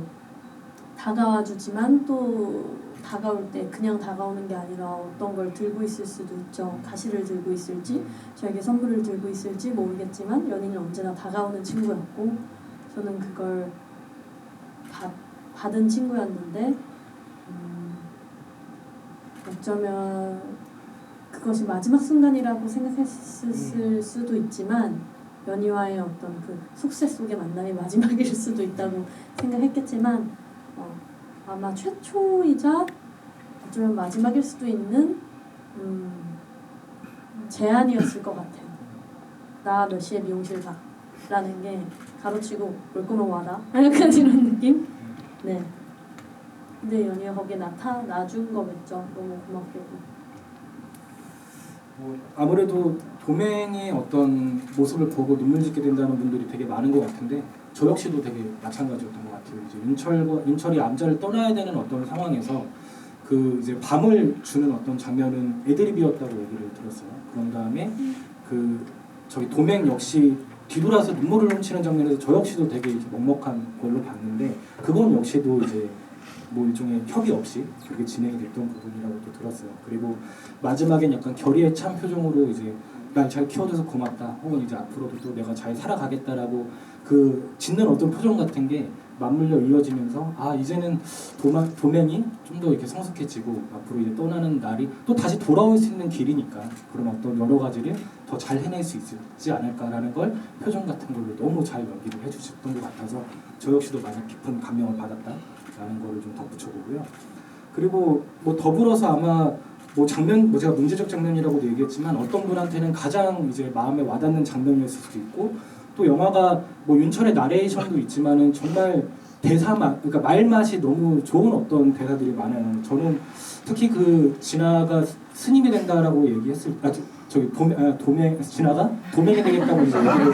다가와주지만 또 다가올 때 그냥 다가오는 게 아니라 어떤 걸 들고 있을 수도 있죠. 가시를 들고 있을지 저에게 선물을 들고 있을지 모르겠지만 연희는 언제나 다가오는 친구였고 저는 그걸 받은 친구였는데 어쩌면 그것이 마지막 순간이라고 생각했을 수도 있지만 연희와의 어떤 그 속세 속의 만남이 마지막일 수도 있다고 생각했겠지만 아마 최초이자 어쩌면 마지막일 수도 있는 제안이었을 것 같아요. 나 몇 시에 미용실 가 라는 게 가로치고 올 거면 와라 약간 이런 느낌? 네. 근데 연희가 거기에 나타나준 거겠죠. 너무 고맙게도. 아무래도 도맹의 어떤 모습을 보고 눈물 짓게 된다는 분들이 되게 많은 것 같은데 저 역시도 되게 마찬가지였던 것 같아요. 이제 윤철이 암자를 떠나야 되는 어떤 상황에서 그 이제 밤을 주는 어떤 장면은 애드립이었다고 얘기를 들었어요. 그런 다음에 저기 도맹 역시 뒤돌아서 눈물을 훔치는 장면에서 저 역시도 되게 먹먹한 걸로 봤는데 그건 역시도 이제 뭐 일종의 협의 없이 그렇게 진행이 됐던 부분이라고도 들었어요. 그리고 마지막엔 약간 결의에 찬 표정으로 이제 날 잘 키워줘서 고맙다. 혹은 이제 앞으로도 또 내가 잘 살아가겠다라고 그 짓는 어떤 표정 같은 게 맞물려 이어지면서 이제는 도맹이 좀 더 이렇게 성숙해지고 앞으로 이제 떠나는 날이 또 다시 돌아올 수 있는 길이니까 그런 어떤 여러 가지를 더 잘 해낼 수 있지 않을까라는 걸 표정 같은 걸로 너무 잘 연기를 해주셨던 것 같아서 저 역시도 많이 깊은 감명을 받았다라는 거를 좀 덧붙여보고요. 그리고 뭐 더불어서 아마 제가 문제적 장면이라고도 얘기했지만 어떤 분한테는 가장 이제 마음에 와닿는 장면이었을 수도 있고 또 영화가 뭐 윤철의 나레이션도 있지만은 정말 그러니까 말맛이 너무 좋은 어떤 대사들이 많아요. 저는 특히 그 진아가 스님이 된다라고 얘기했을 진아가 도맹이 되겠다고 이제 얘기를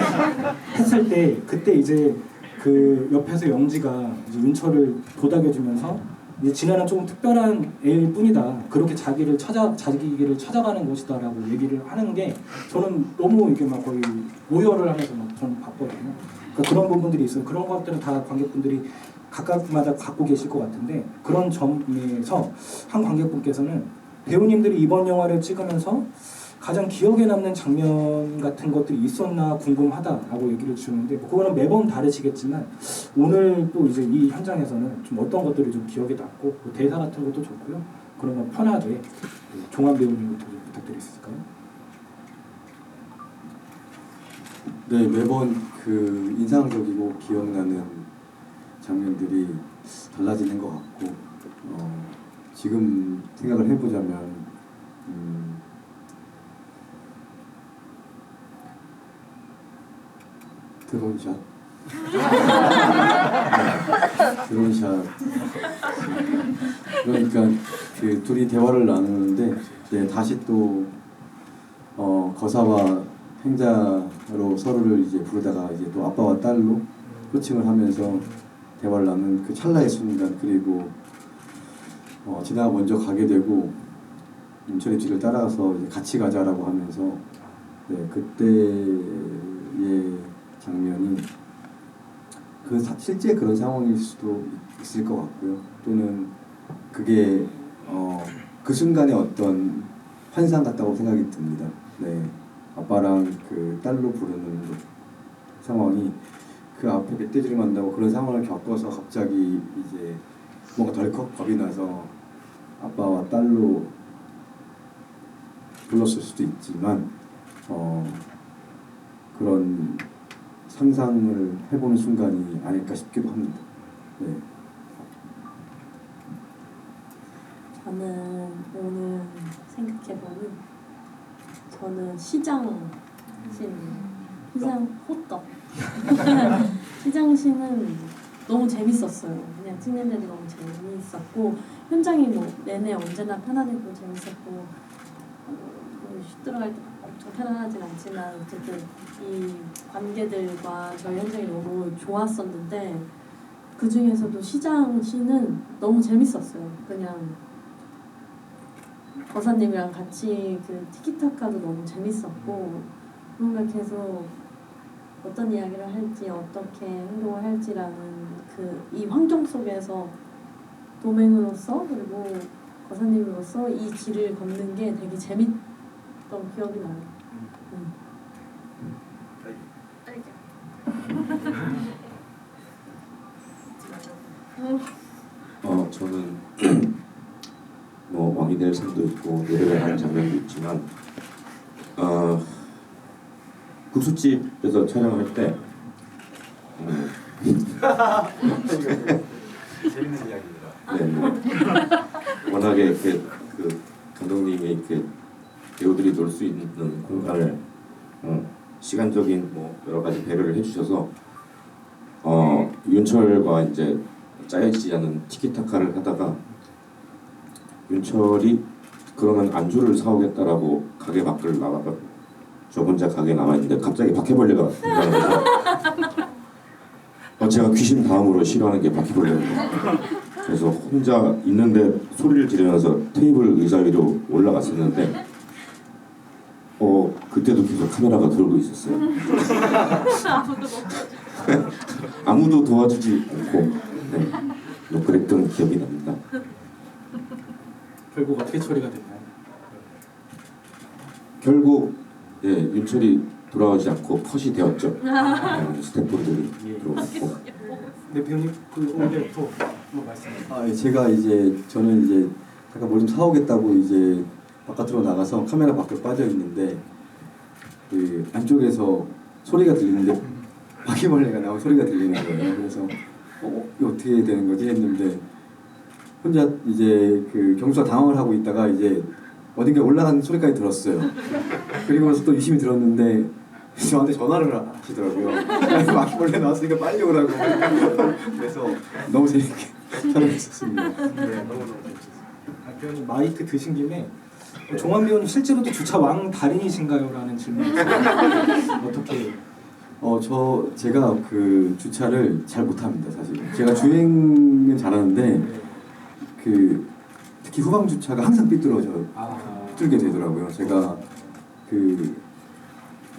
했을 때 그때 이제 그 옆에서 영지가 이제 윤철을 도닥여주면서 이제 진아는 조금 특별한 애일 뿐이다. 그렇게 자기를 찾아가는 것이다라고 얘기를 하는 게 저는 너무 이게 막 거의 오열을 하면서 막 저는 봤거든요. 그러니까 그런 부분들이 있어요. 그런 것들은 다 관객분들이 각각마다 갖고 계실 것 같은데 그런 점에서 한 관객분께서는 배우님들이 이번 영화를 찍으면서 가장 기억에 남는 장면 같은 것들이 있었나 궁금하다라고 얘기를 주는데 그거는 매번 다르시겠지만 오늘 또 이제 이 현장에서는 좀 어떤 것들이 좀 기억에 남고 대사 같은 것도 좋고요. 그런 건 편하게 종환 배우님부터 좀 부탁드릴 수 있을까요? 네, 매번 그 인상적이고 기억나는 장면들이 달라지는 것 같고 지금 생각을 해보자면 드론샷 드론샷 그러니까 그 둘이 대화를 나누는데 이제 다시 또 거사와 행자로 서로를 이제 부르다가 이제 또 아빠와 딸로 호칭을 하면서 대화를 나누는 그 찰나의 순간 그리고 진아가 먼저 가게 되고 윤철이 뒤를 따라가서 이제 같이 가자라고 하면서 네, 그때의 장면이 실제 그런 상황일 수도 있을 것 같고요. 또는 그게 그 순간의 어떤 환상 같다고 생각이 듭니다. 네, 아빠랑 그 딸로 부르는 상황이 그 앞에 멧돼지를 만나고 그런 상황을 겪어서 갑자기 이제 뭔가 덜컥 겁이 나서 아빠와 딸로 불렀을 수도 있지만 그런 상상을 해보는 순간이 아닐까 싶기도 합니다. 네. 저는 오늘 생각해보면 저는 시장 호떡 시장신은 너무 재밌었어요. 그냥 찍는 데도 너무 재밌었고 현장이 뭐 내내 언제나 편안했고 재밌었고 슛 들어갈 때 엄청 편안하진 않지만 어쨌든 이 관계들과 저희 현장이 너무 좋았었는데 그 중에서도 시장 씬은 너무 재밌었어요. 그냥 거사님이랑 같이 그 티키타카도 너무 재밌었고 뭔가 계속 어떤 이야기를 할지 어떻게 행동을 할지라는 그 이 환경 속에서 도맹으로서 그리고 거사님으로서 이 길을 걷는 게 되게 재밌던 기억이 나요. 저는 뭐 왕이 될 상도 있고 노래를 하는 장면도 있지만 국수집에서 촬영할 때 재밌는 이야기입니다. 네, 워낙에 이렇게 그 감독님이 이렇게 배우들이 놀 수 있는 공간을 시간적인 뭐 여러 가지 배려를 해주셔서 윤철과 이제 짜여지지 않은 티키타카를 하다가 윤철이 그러면 안주를 사오겠다라고 가게 밖을 나가서 저 혼자 가게에 나와 있는데 갑자기 바퀴벌레가 등장해서 제가 귀신 다음으로 싫어하는 게 바퀴벌레입니다. 그래서 혼자 있는데 소리를 지르면서 테이블 의자 위로 올라갔었는데 그때도 계속 카메라가 돌고 있었어요. 아무도 도와주지 않고 네, 뭐 그랬던 기억이 납니다. 결국 어떻게 처리가 됐나요? 결국 윤철이 돌아오지 않고 컷이 되었죠. 스태프분들이 들어왔고. 네, 배우님 그 올해부터 한번 말씀해 주세요. 제가 이제 저는 이제 잠깐 뭘 좀 사오겠다고 이제 바깥으로 나가서 카메라 밖으로 빠져 있는데 그 안쪽에서 소리가 들리는데 바퀴벌레가 나온 소리가 들리는 거예요. 그래서 이거 어떻게 되는 거지 했는데 혼자 이제 그 경수가 당황을 하고 있다가 이제 어딘가 올라가는 소리까지 들었어요. 그리고 나서 또 유심히 들었는데 저한테 전화를 하시더라고요. 바퀴벌레 나왔으니까 빨리 오라고. 그래서 너무 재밌게 촬영했었습니다. 네, 너무너무 재밌었어요. 배우님 마이크 드신 김에 종환 배우님 실제로도 주차 왕 달인이신가요? 라는 질문이 있어요. 어떻게? 제가 그 주차를 잘 못합니다 사실. 제가 주행은 잘하는데 그 특히 후방 주차가 항상 삐뚤게 되더라고요. 제가 그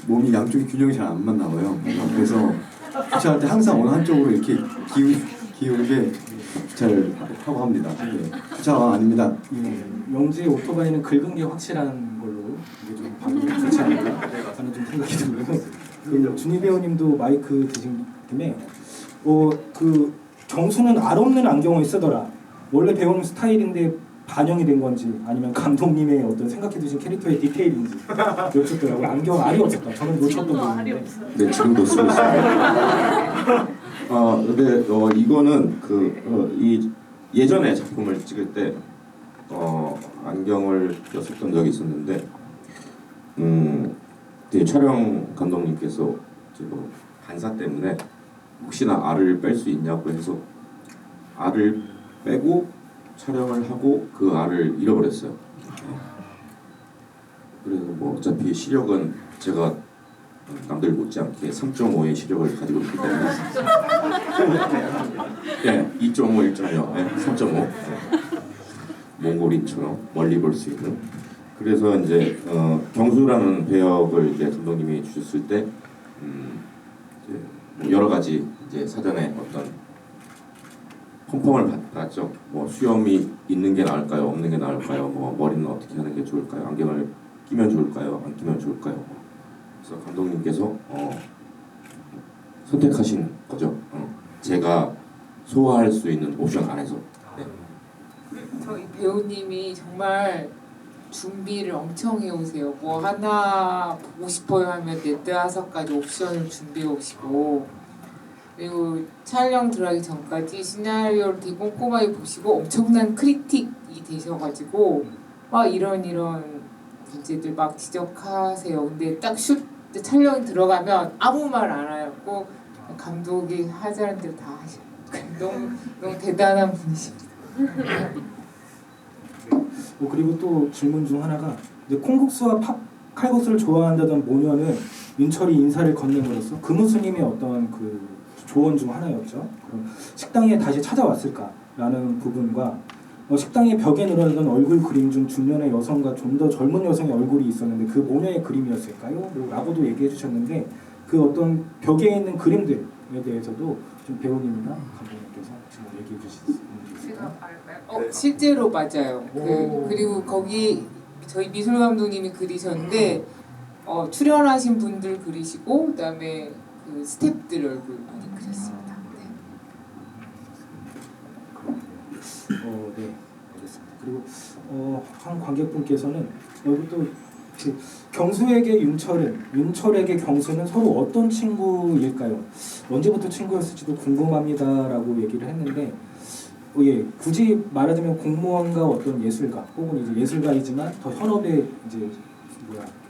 몸이 양쪽이 균형이 잘 안 맞나 봐요. 그래서 주차할 때 항상 어느 한쪽으로 이렇게 기울게 주차를 하고 합니다. 네. 주차가 아닙니다. 영지의 오토바이는 긁은 게 확실한 걸로 이게 좀 방법이 좋지 않을까 하는 좀 생각이 들고요. 그 준희 배우님도 마이크 드신 김에 그 경수는 알 없는 안경을 쓰더라. 원래 배우님 스타일인데 반영이 된 건지 아니면 감독님의 어떤 생각해 두신 캐릭터의 디테일인지 여쭙더라고요. 안경 알이 없었다. 저는 놓쳤던 부분인데. 네, 지금도 쓰고 있습니다. 근데 이거는 이 예전에 작품을 찍을 때 안경을 꼈었던 적이 있었는데, 되게 촬영 감독님께서 반사 때문에 혹시나 알을 뺄 수 있냐고 해서 알을 빼고 촬영을 하고 그 알을 잃어버렸어요. 그래서 뭐 어차피 시력은 제가 남들 못지않게 3.5의 시력을 가지고 있기 때문에 네, 2.5, 1.0, 네, 3.5 네. 몽골인처럼 멀리 볼 수 있는. 그래서 이제 경수라는 배역을 이제 감독님이 주셨을 때 이제 뭐 여러 가지 이제 사전에 어떤 컨펌을 받았죠. 뭐 수염이 있는 게 나을까요, 없는 게 나을까요, 뭐 머리는 어떻게 하는 게 좋을까요, 안경을 끼면 좋을까요, 안 끼면 좋을까요. 그래서 감독님께서 선택하신 거죠. 제가 소화할 수 있는 옵션 안에서. 네. 저희 배우님이 정말 준비를 엄청 해오세요. 뭐 하나 보고 싶어요 하면 4~5가지 옵션을 준비해 오시고, 그리고 촬영 들어가기 전까지 시나리오를 되게 꼼꼼하게 보시고 엄청난 크리틱이 되셔가지고 막 이런 문제들 막 지적하세요. 근데 딱 촬영 들어가면 아무 말 안 하고 감독이 하자는 대로 다 하셔요. 너무 대단한 분이십니다. 그리고 또 질문 중 하나가, 이제 콩국수와 칼국수를 좋아한다던 모녀는 윤철이 인사를 건네므로써 금우스님의 어떤 그 조언 중 하나였죠. 그럼 식당에 다시 찾아왔을까라는 부분과 식당의 벽에 늘어나던 얼굴 그림 중 중년의 여성과 좀 더 젊은 여성의 얼굴이 있었는데 그 모녀의 그림이었을까요? 라고도 얘기해 주셨는데, 그 어떤 벽에 있는 그림들에 대해서도 좀 배우님이나 감독님께서 지금 얘기해 주실 수 있을까요? 실제로 맞아요. 오. 그리고 거기 저희 미술 감독님이 그리셨는데 출연하신 분들 그리시고 그다음에 그 스태프들 얼굴 많이 그렸습니다. 네, 알겠습니다. 그리고 한 관객분께서는 여기도 경수에게 윤철에게 경수는 서로 어떤 친구일까요? 언제부터 친구였을지도 궁금합니다라고 얘기를 했는데, 예, 굳이 말하자면 공무원과 어떤 예술가 혹은 이제 예술가이지만 더 현업에 이제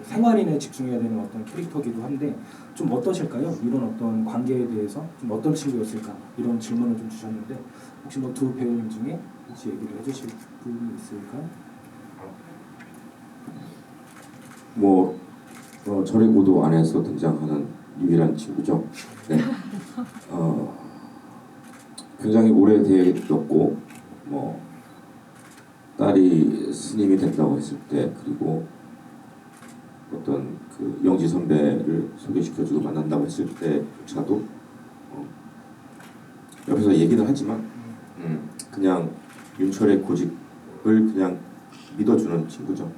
생활인에 집중해야 되는 어떤 캐릭터기도 한데, 좀 어떠실까요? 이런 어떤 관계에 대해서 좀 어떤 친구였을까, 이런 질문을 좀 주셨는데, 혹시 뭐 두 배우님 중에 혹시 얘기를 해주실 분이 있을까요? 뭐 절의 고도 안에서 등장하는 유일한 친구죠. 네. 굉장히 오래 대했었고, 뭐 딸이 스님이 된다고 했을 때, 그리고 어떤 그 영지 선배를 소개시켜주고 만난다고 했을 때조차도 옆에서 얘기는 하지만 그냥 윤철의 고집을 그냥 믿어주는 친구죠.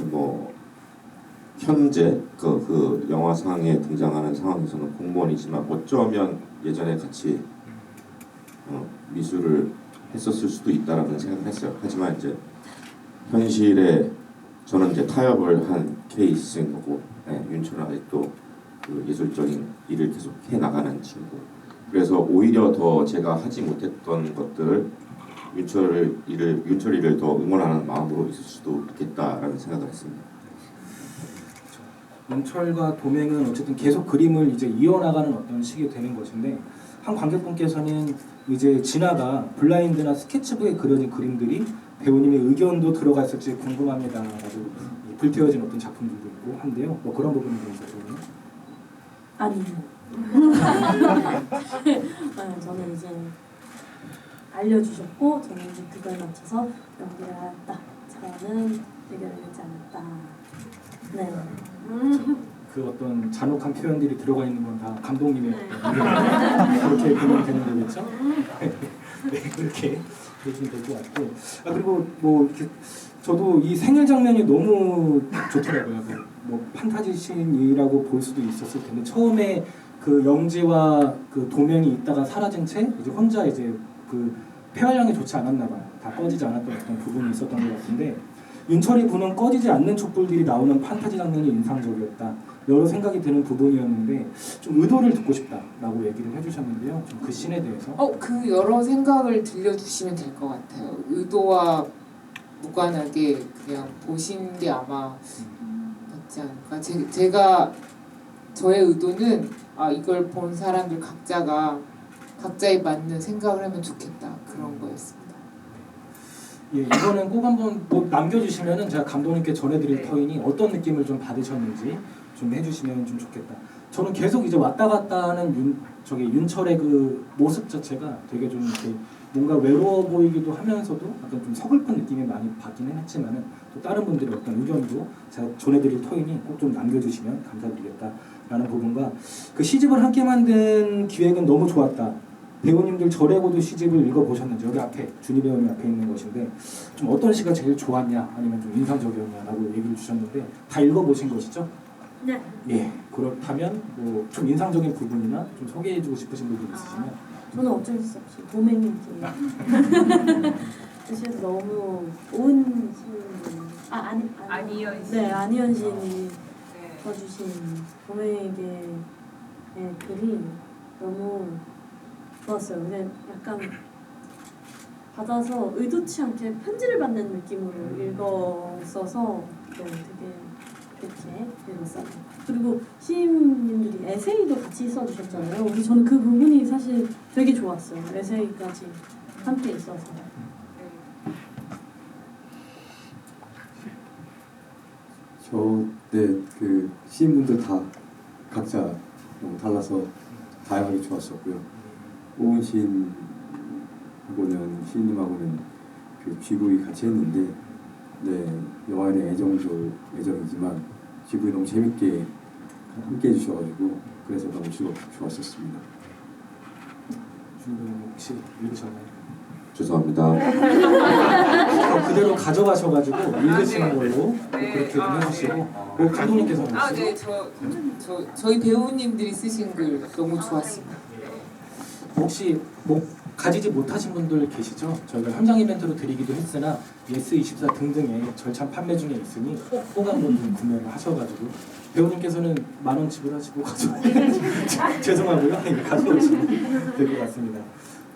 뭐 현재 그 영화상에 등장하는 상황에서는 공무원이지만 어쩌면 예전에 같이 미술을 했었을 수도 있다라는 생각을 했어요. 하지만 이제 현실에 저는 이제 타협을 한 케이스인 거고, 윤철은 아직도 그 예술적인 일을 계속 해 나가는 친구. 그래서 오히려 더 제가 하지 못했던 것들을 윤철 일을 더 응원하는 마음으로 있을 수도 있겠다라는 생각을 했습니다. 윤철과 도맹은 어쨌든 계속 그림을 이제 이어나가는 어떤 식이 되는 것인데, 한 관객분께서는 이제 진아가 블라인드나 스케치북에 그려진 그림들이 배우님의 의견도 들어가 있을지 궁금합니다라고 불태워진 어떤 작품들도 있고 한데요. 뭐 그런 부분에 대해서 저는 아니요. 저는 이제 알려주셨고 저는 이제 그걸 맞춰서 연기를 하였다. 저는 의견을 내지 않았다. 네. 그 어떤 잔혹한 표현들이 들어가 있는 건 다 감독님의 그렇게 보면 되는 거겠죠? 네, 그렇게 보시면 될 것 같고, 그리고 뭐 이렇게 저도 이 생일 장면이 너무 좋더라고요. 뭐 판타지씬이라고 볼 수도 있었을 텐데, 처음에 그 영지와 그 도명이 있다가 사라진 채 이제 혼자 이제 그 폐활량이 좋지 않았나 봐요. 다 꺼지지 않았던 어떤 부분이 있었던 것 같은데 윤철이 부는 꺼지지 않는 촛불들이 나오는 판타지 장면이 인상적이었다. 여러 생각이 드는 부분이었는데 좀 의도를 듣고 싶다라고 얘기를 해주셨는데요. 좀 그 씬에 대해서 그 여러 생각을 들려주시면 될 것 같아요. 의도와 무관하게 그냥 보신 게 아마 낫지 않을까. 제가 저의 의도는 이걸 본 사람들 각자에 맞는 생각을 하면 좋겠다 그런 거였습니다. 예, 이거는 꼭 한번 뭐 남겨주시면은 제가 감독님께 전해드릴 터이니 어떤 느낌을 좀 받으셨는지 좀 해주시면 좀 좋겠다. 저는 계속 이제 왔다 갔다 하는 윤철의 그 모습 자체가 되게 좀 이렇게 뭔가 외로워 보이기도 하면서도 약간 좀 서글픈 느낌이 많이 받기는 했지만은 또 다른 분들의 어떤 의견도 제가 전해드릴 터이니 꼭 좀 남겨주시면 감사드리겠다라는 부분과 그 시집을 함께 만든 기획은 너무 좋았다. 배우님들 절에고도 시집을 읽어보셨는지 여기 앞에 준희 배우님 앞에 있는 것인데 좀 어떤 시가 제일 좋았냐 아니면 좀 인상적이었냐라고 얘기를 주셨는데 다 읽어보신 것이죠? 네. 예, 그렇다면 뭐 좀 인상적인 부분이나 좀 소개해주고 싶으신 부분 있으시면 저는 어쩔 수 없이 도맹님 사실 너무 온 시인 안희연 씨. 네, 안희연 시인이 써주신 도맹에게의 글이 너무 좋았어요. 근데 약간 받아서 의도치 않게 편지를 받는 느낌으로 읽었어서 네, 되게 좋게 읽었어요. 그리고 시인님들이 에세이도 같이 써주셨잖아요. 그래서 저는 그 부분이 사실 되게 좋았어요. 에세이까지 함께 있어서. 그 시인분들 다 각자 너무 달라서 다양하게 좋았었고요. 오은 시인님하고는 그 GV 같이 했는데, 네, 영화에 대한 애정이지만 GV 너무 재밌게 함께 해주셔가지고 그래서 너무 좋았었습니다. 준희 배우님 혹시 읽으셨나요? 죄송합니다. 그대로 가져가셔가지고 읽으시는 걸로 그렇게 좀 해주시고 그 감독님께서는 네, 저희 배우님들이 쓰신 글 너무 좋았습니다. 혹시 뭐 가지지 못하신 분들 계시죠? 저희가 현장 이벤트로 드리기도 했으나 예스24 등등의 절찬 판매 중에 있으니 꼭 한번 좀 구매를 하셔가지고 배우님께서는 10,000원 지불하시고 죄송하고요. 가져오시면 될 것 같습니다.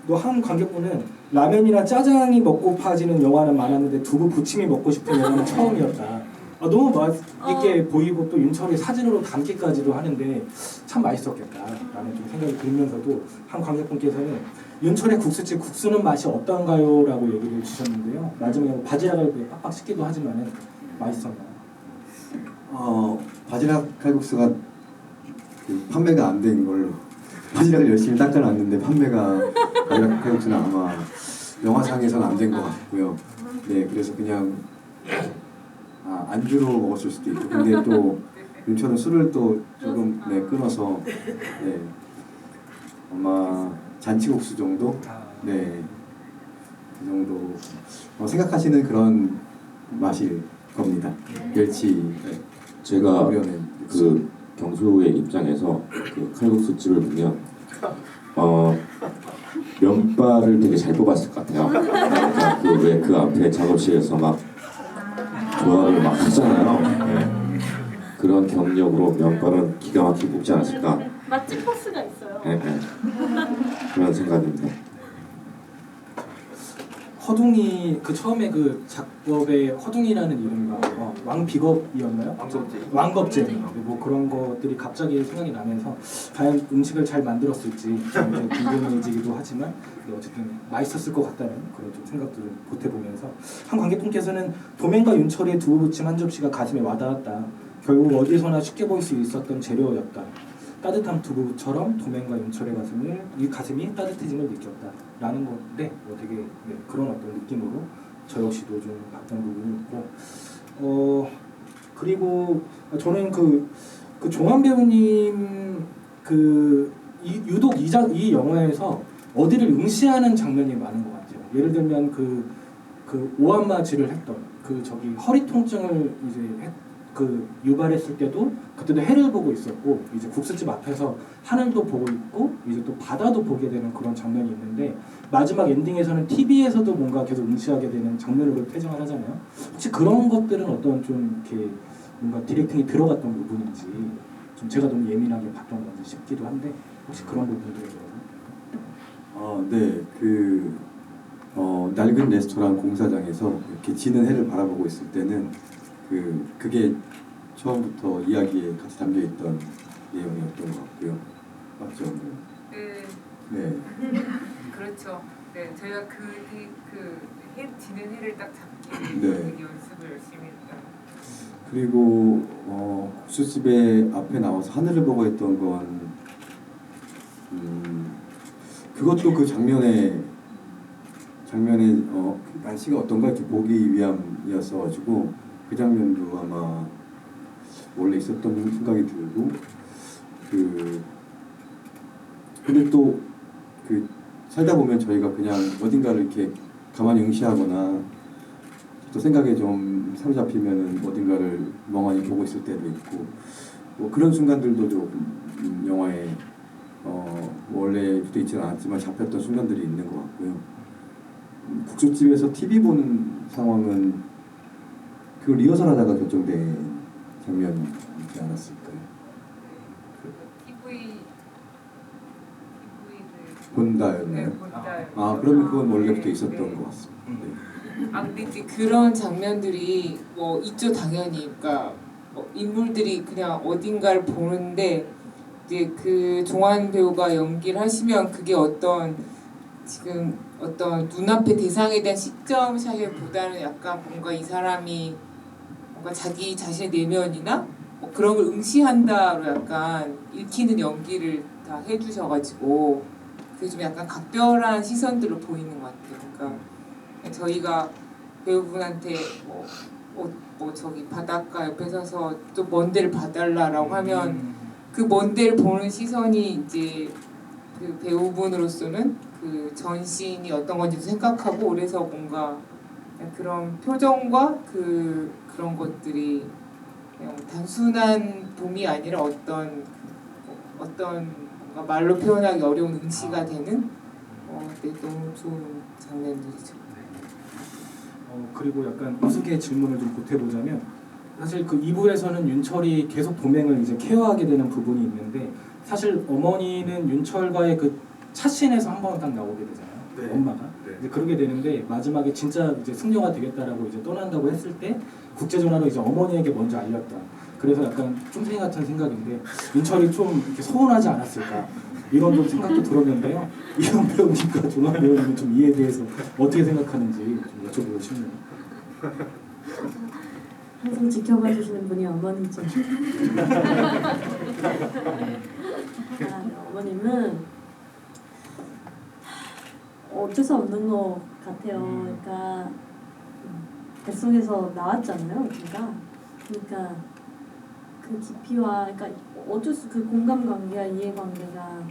또 한 관객분은 라면이나 짜장이 먹고 파지는 영화는 많았는데 두부 부침이 먹고 싶은 영화는 처음이었다. 너무 맛있게 보이고 또 윤철이 사진으로 담기까지도 하는데 참 맛있었겠다라는 좀 생각이 들면서도 한 관객분께서는 윤철의 국수집 국수는 맛이 어떤가요? 라고 얘기를 주셨는데요. 마지막에 바지락을 빡빡 씻기도 하지만 맛있었나요? 바지락 칼국수가 그 판매가 안 된 걸로 바지락을 열심히 닦아놨는데 바지락 칼국수는 아마 영화상에서는 안 된 것 같고요. 네, 그래서 그냥 안주로 먹었을 수도 있고, 근데 또 윤철은 술을 또 조금 끊어서 아마 잔치국수 정도, 그 정도 생각하시는 그런 맛일 겁니다. 멸치 제가 우려낸 그 경수의 입장에서 그 칼국수집을 보면 면발을 되게 잘 뽑았을 것 같아요. 그러니까 그 앞에 작업실에서 막 조합을 막 하잖아요. 그런 경력으로 면발은 기가 막히게 뽑지 않았을까. 맛집 코스가 있어요. 그런 생각입니다. 허둥이 그 처음에 그 작업에 허둥이라는 이름과 왕비겁이었나요? 왕겁제 뭐 그런 것들이 갑자기 생각이 나면서 과연 음식을 잘 만들었을지 좀 궁금해지기도 하지만 어쨌든 맛있었을 것 같다는 그런 좀 생각들을 보태보면서 한 관객분께서는 도맨과 윤철의 두부부침 한 접시가 가슴에 와닿았다. 결국 어디서나 쉽게 볼 수 있었던 재료였다. 따뜻한 두부처럼 도맨과 윤철의 가슴이 따뜻해짐을 느꼈다라는 건데 되게 그런 어떤 느낌으로 저 역시도 좀 봤던 부분이 있고 그리고 저는 그 종환 배우님 유독 이 영화에서 어디를 응시하는 장면이 많은 것 같아요. 예를 들면 그 오한마지를 했던 허리 통증을 이제 그 유발했을 때도 그때도 해를 보고 있었고 이제 국수집 앞에서 하늘도 보고 있고 이제 또 바다도 보게 되는 그런 장면이 있는데 마지막 엔딩에서는 TV에서도 뭔가 계속 응시하게 되는 장면으로 표정을 하잖아요. 혹시 그런 것들은 어떤 좀 이렇게 뭔가 디렉팅이 들어갔던 부분인지 좀 제가 너무 예민하게 봤던 건지 싶기도 한데 혹시 그런 부분들에 대해서 네, 낡은 레스토랑 공사장에서 이렇게 지는 해를 바라보고 있을 때는 그게 처음부터 이야기에 같이 담겨 있던 내용이었던 것 같고요. 맞죠? 네, 네. 그렇죠. 네, 저희가 해 지는 해를 딱 잡기 네. 연습을 열심히 했던. 그리고 국수집에 앞에 나와서 하늘을 보고 했던 건 그것도 그 장면에 그 날씨가 어떤가 이렇게 보기 위함이었어가지고 그 장면도 아마 원래 있었던 생각이 들고 근데 또 살다 보면 저희가 그냥 어딘가를 이렇게 가만히 응시하거나 또 생각에 좀 사로잡히면은 어딘가를 멍하니 보고 있을 때도 있고 뭐 그런 순간들도 좀 영화에 원래 붙어 있지는 않았지만 잡혔던 순간들이 있는 것 같고요. 국수집에서 TV 보는 상황은 그 리허설하다가 결정된 장면이지 않았을까요? TV를 본다였나요? 본다. 그러면 그건 원래부터 있었던 것 같습니다. 네. 근데 이제 그런 장면들이 뭐 있죠 당연히. 그러니까 뭐 인물들이 그냥 어딘가를 보는데 이제 그 종환 배우가 연기를 하시면 그게 지금 어떤 눈앞의 대상에 대한 시점샷보다는 약간 뭔가 이 사람이 뭔가 자기 자신의 내면이나 뭐 그런 걸 응시한다로 약간 읽히는 연기를 다 해주셔가지고 그게 좀 약간 각별한 시선들로 보이는 것 같아요. 그러니까 저희가 배우분한테 뭐 저기 바닷가 옆에 서서 좀 먼 데를 봐달라라고 하면 그 먼 데를 보는 시선이 이제 그 배우분으로서는 그 전신이 어떤 건지도 생각하고 그래서 뭔가 그런 표정과 그런 것들이 그냥 단순한 봄이 아니라 어떤 뭔가 말로 표현하기 어려운 응시가 되는 네, 너무 좋은 장면들이죠. 그리고 약간 우스개 질문을 좀 보태보자면 사실 그 2부에서는 윤철이 계속 도맹을 이제 케어하게 되는 부분이 있는데 사실 어머니는 윤철과의 그 찻신에서 한 번 딱 나오게 되잖아요. 네. 엄마가 네. 이제 그러게 되는데 마지막에 진짜 이제 승려가 되겠다라고 이제 떠난다고 했을 때 국제전화로 이제 어머니에게 먼저 알렸다. 그래서 약간 쫌생이 같은 생각인데 윤철이 좀 이렇게 서운하지 않았을까 이런 좀 생각도 들었는데요. 이현 배우님과 조만 배우님은 좀 이에 대해서 어떻게 생각하는지 좀 여쭤보고 싶네요. 항상 지켜봐 주시는 분이 어머니죠. 어머님은 어쩔 수 없는 것 같아요. 그러니까 뱃속에서 나왔잖아요. 그러니까 그 깊이와 그러니까 어쩔 수 그 공감 관계와 이해 관계가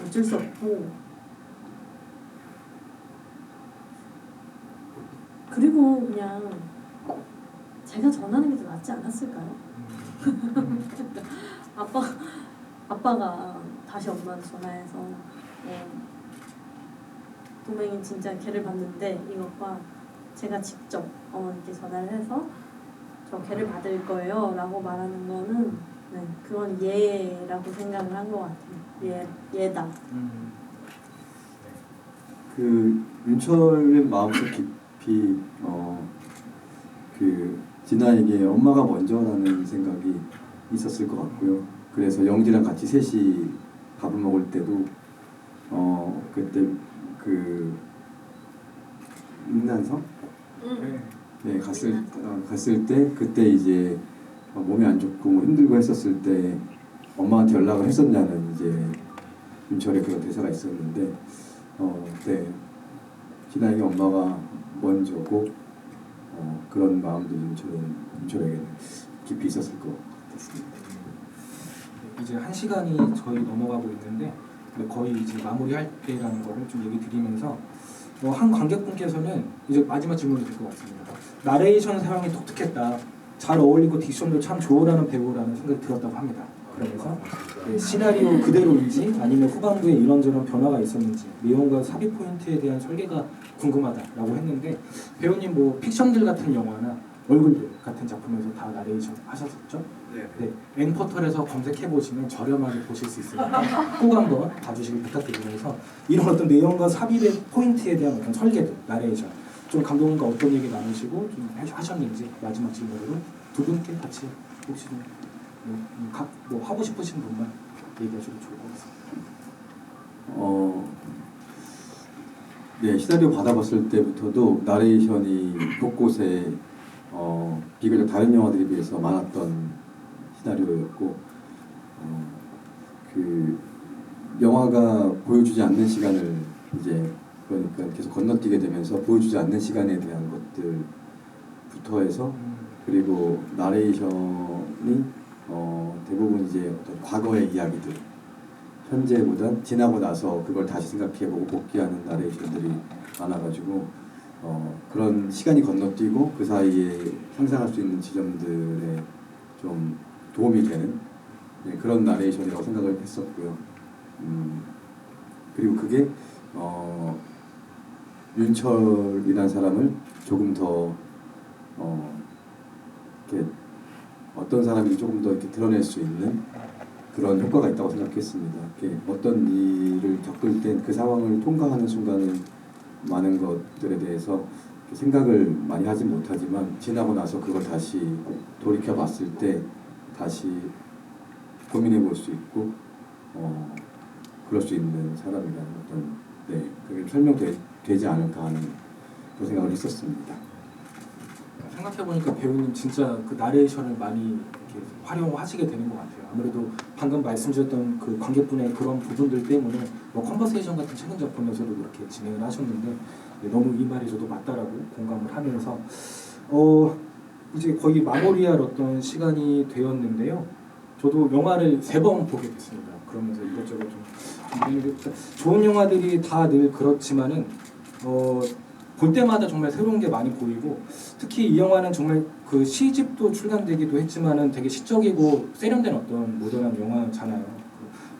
어쩔 수 없고 그리고 그냥 제가 전하는 게 더 낫지 않았을까요? 아빠가 다시 엄마한테 전화해서 도맹이 진짜 개를 봤는데 이것과 제가 직접 어머니께 전화를 해서 저 개를 받을 거예요 라고 말하는 거는 네, 그건 예라고 생각을 한 것 같아요. 예다. 그 윤철의 마음속 깊이 진아에게 엄마가 먼저라는 생각이 있었을 것 같고요. 그래서 영지랑 같이 셋이 밥을 먹을 때도 그때 그 인난성 네 갔을 때 그때 이제 몸이 안 좋고 뭐 힘들고 했었을 때 엄마한테 연락을 했었냐는 이제 윤철의 그런 대사가 있었는데 네 진아에게 엄마가 먼저고 그런 마음도 윤철에게는 깊이 있었을 것 같습니다. 이제 1시간이 저희 넘어가고 있는데 거의 이제 마무리할 때라는 거를 좀 얘기 드리면서 한 관객분께서는 이제 마지막 질문이 될 것 같습니다. 나레이션 사용이 독특했다. 잘 어울리고 딕션도 참 좋으라는 배우라는 생각이 들었다고 합니다. 그러면서 시나리오 그대로인지 아니면 후반부에 이런저런 변화가 있었는지 내용과 삽입 포인트에 대한 설계가 궁금하다라고 했는데 배우님 뭐 픽션들 같은 영화나 얼굴들 같은 작품에서 다 나레이션 하셨었죠? 네. N포털에서 검색해보시면 저렴하게 보실 수 있으니까 꼭 한번 봐주시길 부탁드리면서 이런 어떤 내용과 삽입의 포인트에 대한 어떤 설계들, 나레이션 좀 감독님과 어떤 얘기 나누시고 좀 하셨는지 마지막 질문으로 두 분께 같이 혹시 뭐 하고 싶으신 분만 얘기하셔도 좋을 것 같습니다. 네, 시나리오 받아봤을 때부터도 나레이션이 곳곳에 비교적 다른 영화들에 비해서 많았던 시나리오였고 그 영화가 보여주지 않는 시간을 이제 그러니까 계속 건너뛰게 되면서 보여주지 않는 시간에 대한 것들부터 해서 그리고 나레이션이 대부분 이제 어떤 과거의 이야기들 현재보다 지나고 나서 그걸 다시 생각해보고 복귀하는 나레이션들이 많아가지고 그런 시간이 건너뛰고 그 사이에 상상할 수 있는 지점들에 좀 도움이 되는 그런 나레이션이라고 생각을 했었고요. 그리고 그게 윤철이라는 사람을 조금 더 이렇게 어떤 사람인지 조금 더 이렇게 드러낼 수 있는 그런 효과가 있다고 생각했습니다. 이렇게 어떤 일을 겪을 땐 그 상황을 통과하는 순간은 많은 것들에 대해서 생각을 많이 하지 못하지만 지나고 나서 그걸 다시 돌이켜 봤을 때 다시 고민해 볼 수 있고 그럴 수 있는 사람이라는 어떤 그게 설명되지 않을까 하는 그런 생각을 했었습니다. 생각해보니까 배우님 진짜 그 나레이션을 많이 이렇게 활용하시게 되는 것 같아요. 아무래도 방금 말씀드렸던 그 관객분의 그런 부분들 때문에 뭐 컨버세이션 같은 최근 작품에서도 그렇게 진행을 하셨는데 너무 이 말이 저도 맞다라고 공감을 하면서 이제 거의 마무리할 어떤 시간이 되었는데요. 저도 영화를 3번 보게 됐습니다. 그러면서 이것저것 좀 좋은 영화들이 다 늘 그렇지만은 볼 때마다 정말 새로운 게 많이 보이고 특히 이 영화는 정말 그 시집도 출간되기도 했지만은 되게 시적이고 세련된 어떤 모던한 영화잖아요.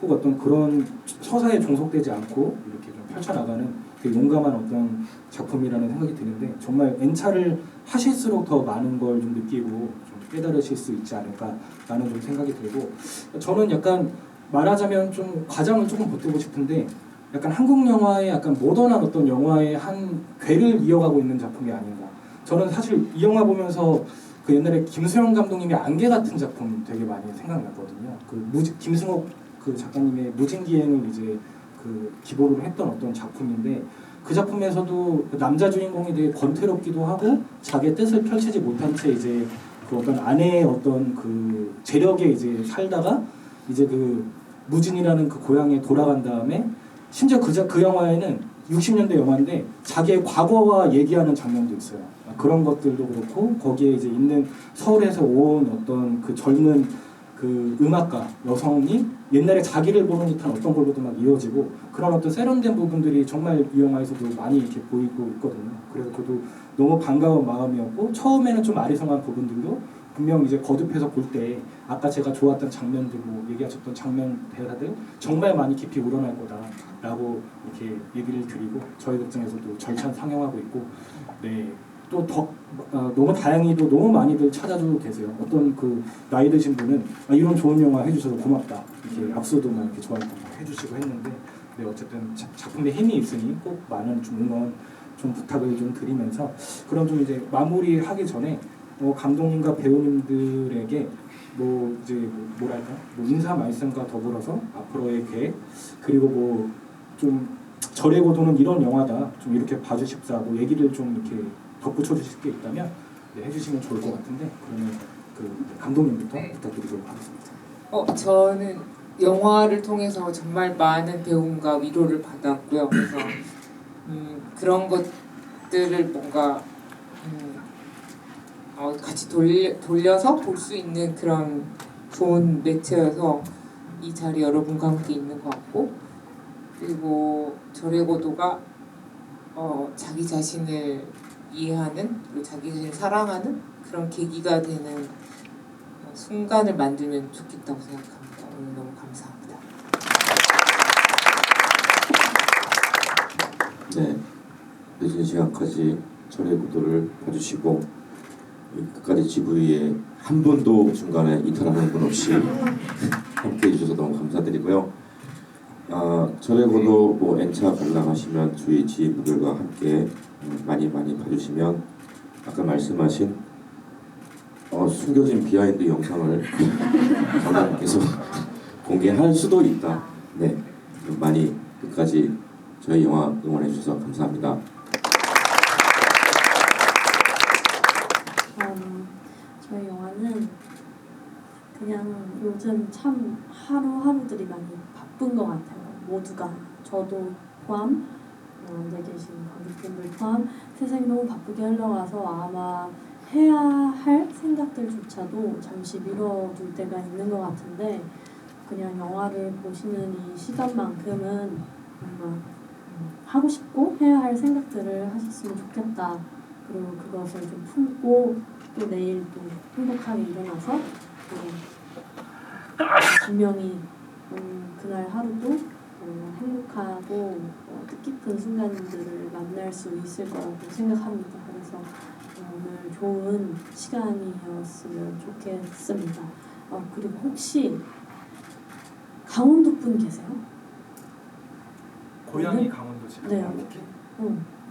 꼭 어떤 그런 서사에 종속되지 않고 이렇게 좀 펼쳐나가는 되게 용감한 어떤 작품이라는 생각이 드는데 정말 N차를 하실수록 더 많은 걸 좀 느끼고 좀 깨달으실 수 있지 않을까라는 좀 생각이 들고 저는 약간 말하자면 좀 과장을 조금 보태고 싶은데 약간 한국 영화의 약간 모던한 어떤 영화의 한 궤를 이어가고 있는 작품이 아닌가. 저는 사실 이 영화 보면서 그 옛날에 김수영 감독님의 안개 같은 작품 되게 많이 생각났거든요. 김승옥 그 작가님의 무진기행을 이제 그 기본으로 했던 어떤 작품인데 그 작품에서도 남자 주인공이 되게 권태롭기도 하고 자기의 뜻을 펼치지 못한 채 이제 그 어떤 아내의 어떤 그 재력에 이제 살다가 이제 그 무진이라는 그 고향에 돌아간 다음에 심지어 그 영화에는 60년대 영화인데 자기의 과거와 얘기하는 장면도 있어요. 그런 것들도 그렇고 거기에 이제 있는 서울에서 온 어떤 그 젊은 그 음악가 여성이 옛날에 자기를 보는 듯한 어떤 걸로도 막 이어지고 그런 어떤 세련된 부분들이 정말 이 영화에서도 많이 이렇게 보이고 있거든요. 그래서 저도 너무 반가운 마음이었고 처음에는 좀 아리송한 부분들도 분명 이제 거듭해서 볼 때 아까 제가 좋았던 장면들 뭐 얘기하셨던 장면 대사들 정말 많이 깊이 우러날 거다라고 이렇게 얘기를 드리고 저희 극장에서도 절찬 상영하고 있고 또 너무 다행히도 너무 많이들 찾아주고 계세요. 어떤 그 나이 드신 분은 이런 좋은 영화 해주셔서 고맙다 이렇게 악수도 막 이렇게 저한테 해주시고 했는데 어쨌든 작품에 힘이 있으니 꼭 많은 좀 응원 좀 부탁을 좀 드리면서 그럼 좀 이제 마무리하기 전에 감독님과 배우님들에게 뭐 이제 뭐랄까 인사 말씀과 더불어서 앞으로의 계획 그리고 뭐 좀 절에고 도는 이런 영화다 좀 이렇게 봐주십사 뭐 얘기를 좀 이렇게 덧붙여 주실 게 있다면 해주시면 좋을 것 같은데 그러면 그 감독님부터 부탁드리도록 하겠습니다. 저는 영화를 통해서 정말 많은 배움과 위로를 받았고요. 그래서 그런 것들을 뭔가 같이 돌려서 볼 수 있는 그런 좋은 매체여서 이 자리 여러분과 함께 있는 것 같고 그리고 절의 고도가 자기 자신을 이해하는 그리고 자기 자신을 사랑하는 그런 계기가 되는 순간을 만들면 좋겠다고 생각합니다. 오늘 너무 감사합니다. 네, 늦은 시간까지 철의 구도를 봐주시고 끝까지 GV에 한 번도 중간에 이탈하는 분 없이 함께해 주셔서 너무 감사드리고요. 철의 구도 뭐 N차 관람하시면 저희 지인분들과 함께 많이 봐주시면 아까 말씀하신 숨겨진 비하인드 영상을 감독님께서 공개할 수도 있다. 네, 많이 끝까지 저희 영화 응원해 주셔서 감사합니다. 저희 영화는 그냥 요즘 참 하루하루들이 많이 바쁜 것 같아요. 모두가 저도 포함, 앉아 계신 관객분들 포함 세상이 너무 바쁘게 흘러가서 아마 해야 할 생각들조차도 잠시 미뤄둘 때가 있는 것 같은데 그냥 영화를 보시는 이 시간만큼은 뭔가 하고 싶고 해야 할 생각들을 하셨으면 좋겠다. 그리고 그것을 좀 품고 또 내일 또 행복하게 일어나서 분명히 그날 하루도 행복하고 뜻깊은 순간들을 만날 수 있을 거라고 생각합니다. 그래서 오늘 좋은 시간이었으면 좋겠습니다. 그리고 혹시 강원도 분 계세요? 고향이 강원도시죠? 네.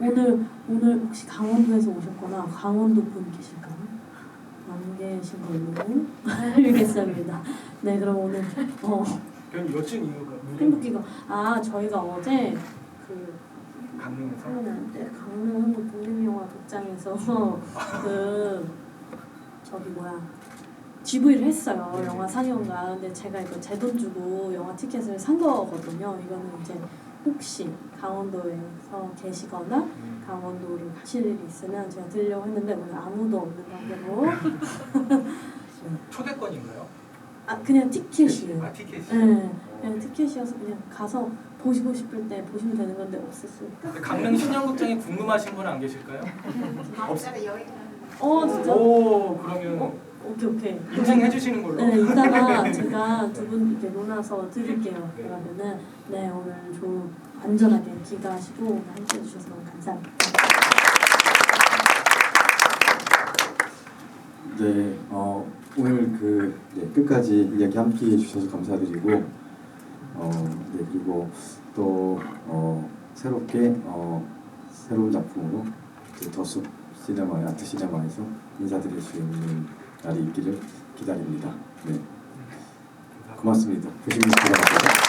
오늘 혹시 강원도에서 오셨거나 강원도 분 계실까요? 안 계신 걸로 알겠습니다. 네, 그럼 오늘 그럼 여친 이유가 행복이가 저희가 어제 그 강릉에서 강릉 한국 독립영화 극장에서 그 저기 GV를 했어요. 영화 상영관. 근데 제가 이거 제 돈 주고 영화 티켓을 산 거거든요. 이거는 이제 혹시 강원도에서 계시거나 강원도를 가실 일이 있으면 제가 드리려고 했는데 오늘 아무도 없는 관계로 초대권인가요? 그냥 티켓이에요. 티켓이? 네, 그냥 티켓이어서 그냥 가서 보시고 싶을 때 보시면 되는 건데 없었어요. 강릉 신영극장이 궁금하신 분 안 계실까요? 진짜? 오, 그러면 오케이. 인증해 주시는 걸로. 네, 이따가 제가 두 분 이렇게 놀아서 드릴게요. 그러면은 네, 오늘 좀 안전하게 귀가하시고 함께 해주셔서 너무 감사합니다. 네, 오늘 끝까지 이야기 함께 해주셔서 감사드리고, 네, 그리고 또 새롭게 새로운 작품으로 더숲 시네마, 아트 시네마에서 인사드릴 수 있는 날이 있기를 기다립니다. 네, 고맙습니다. 보시면 감사합니다.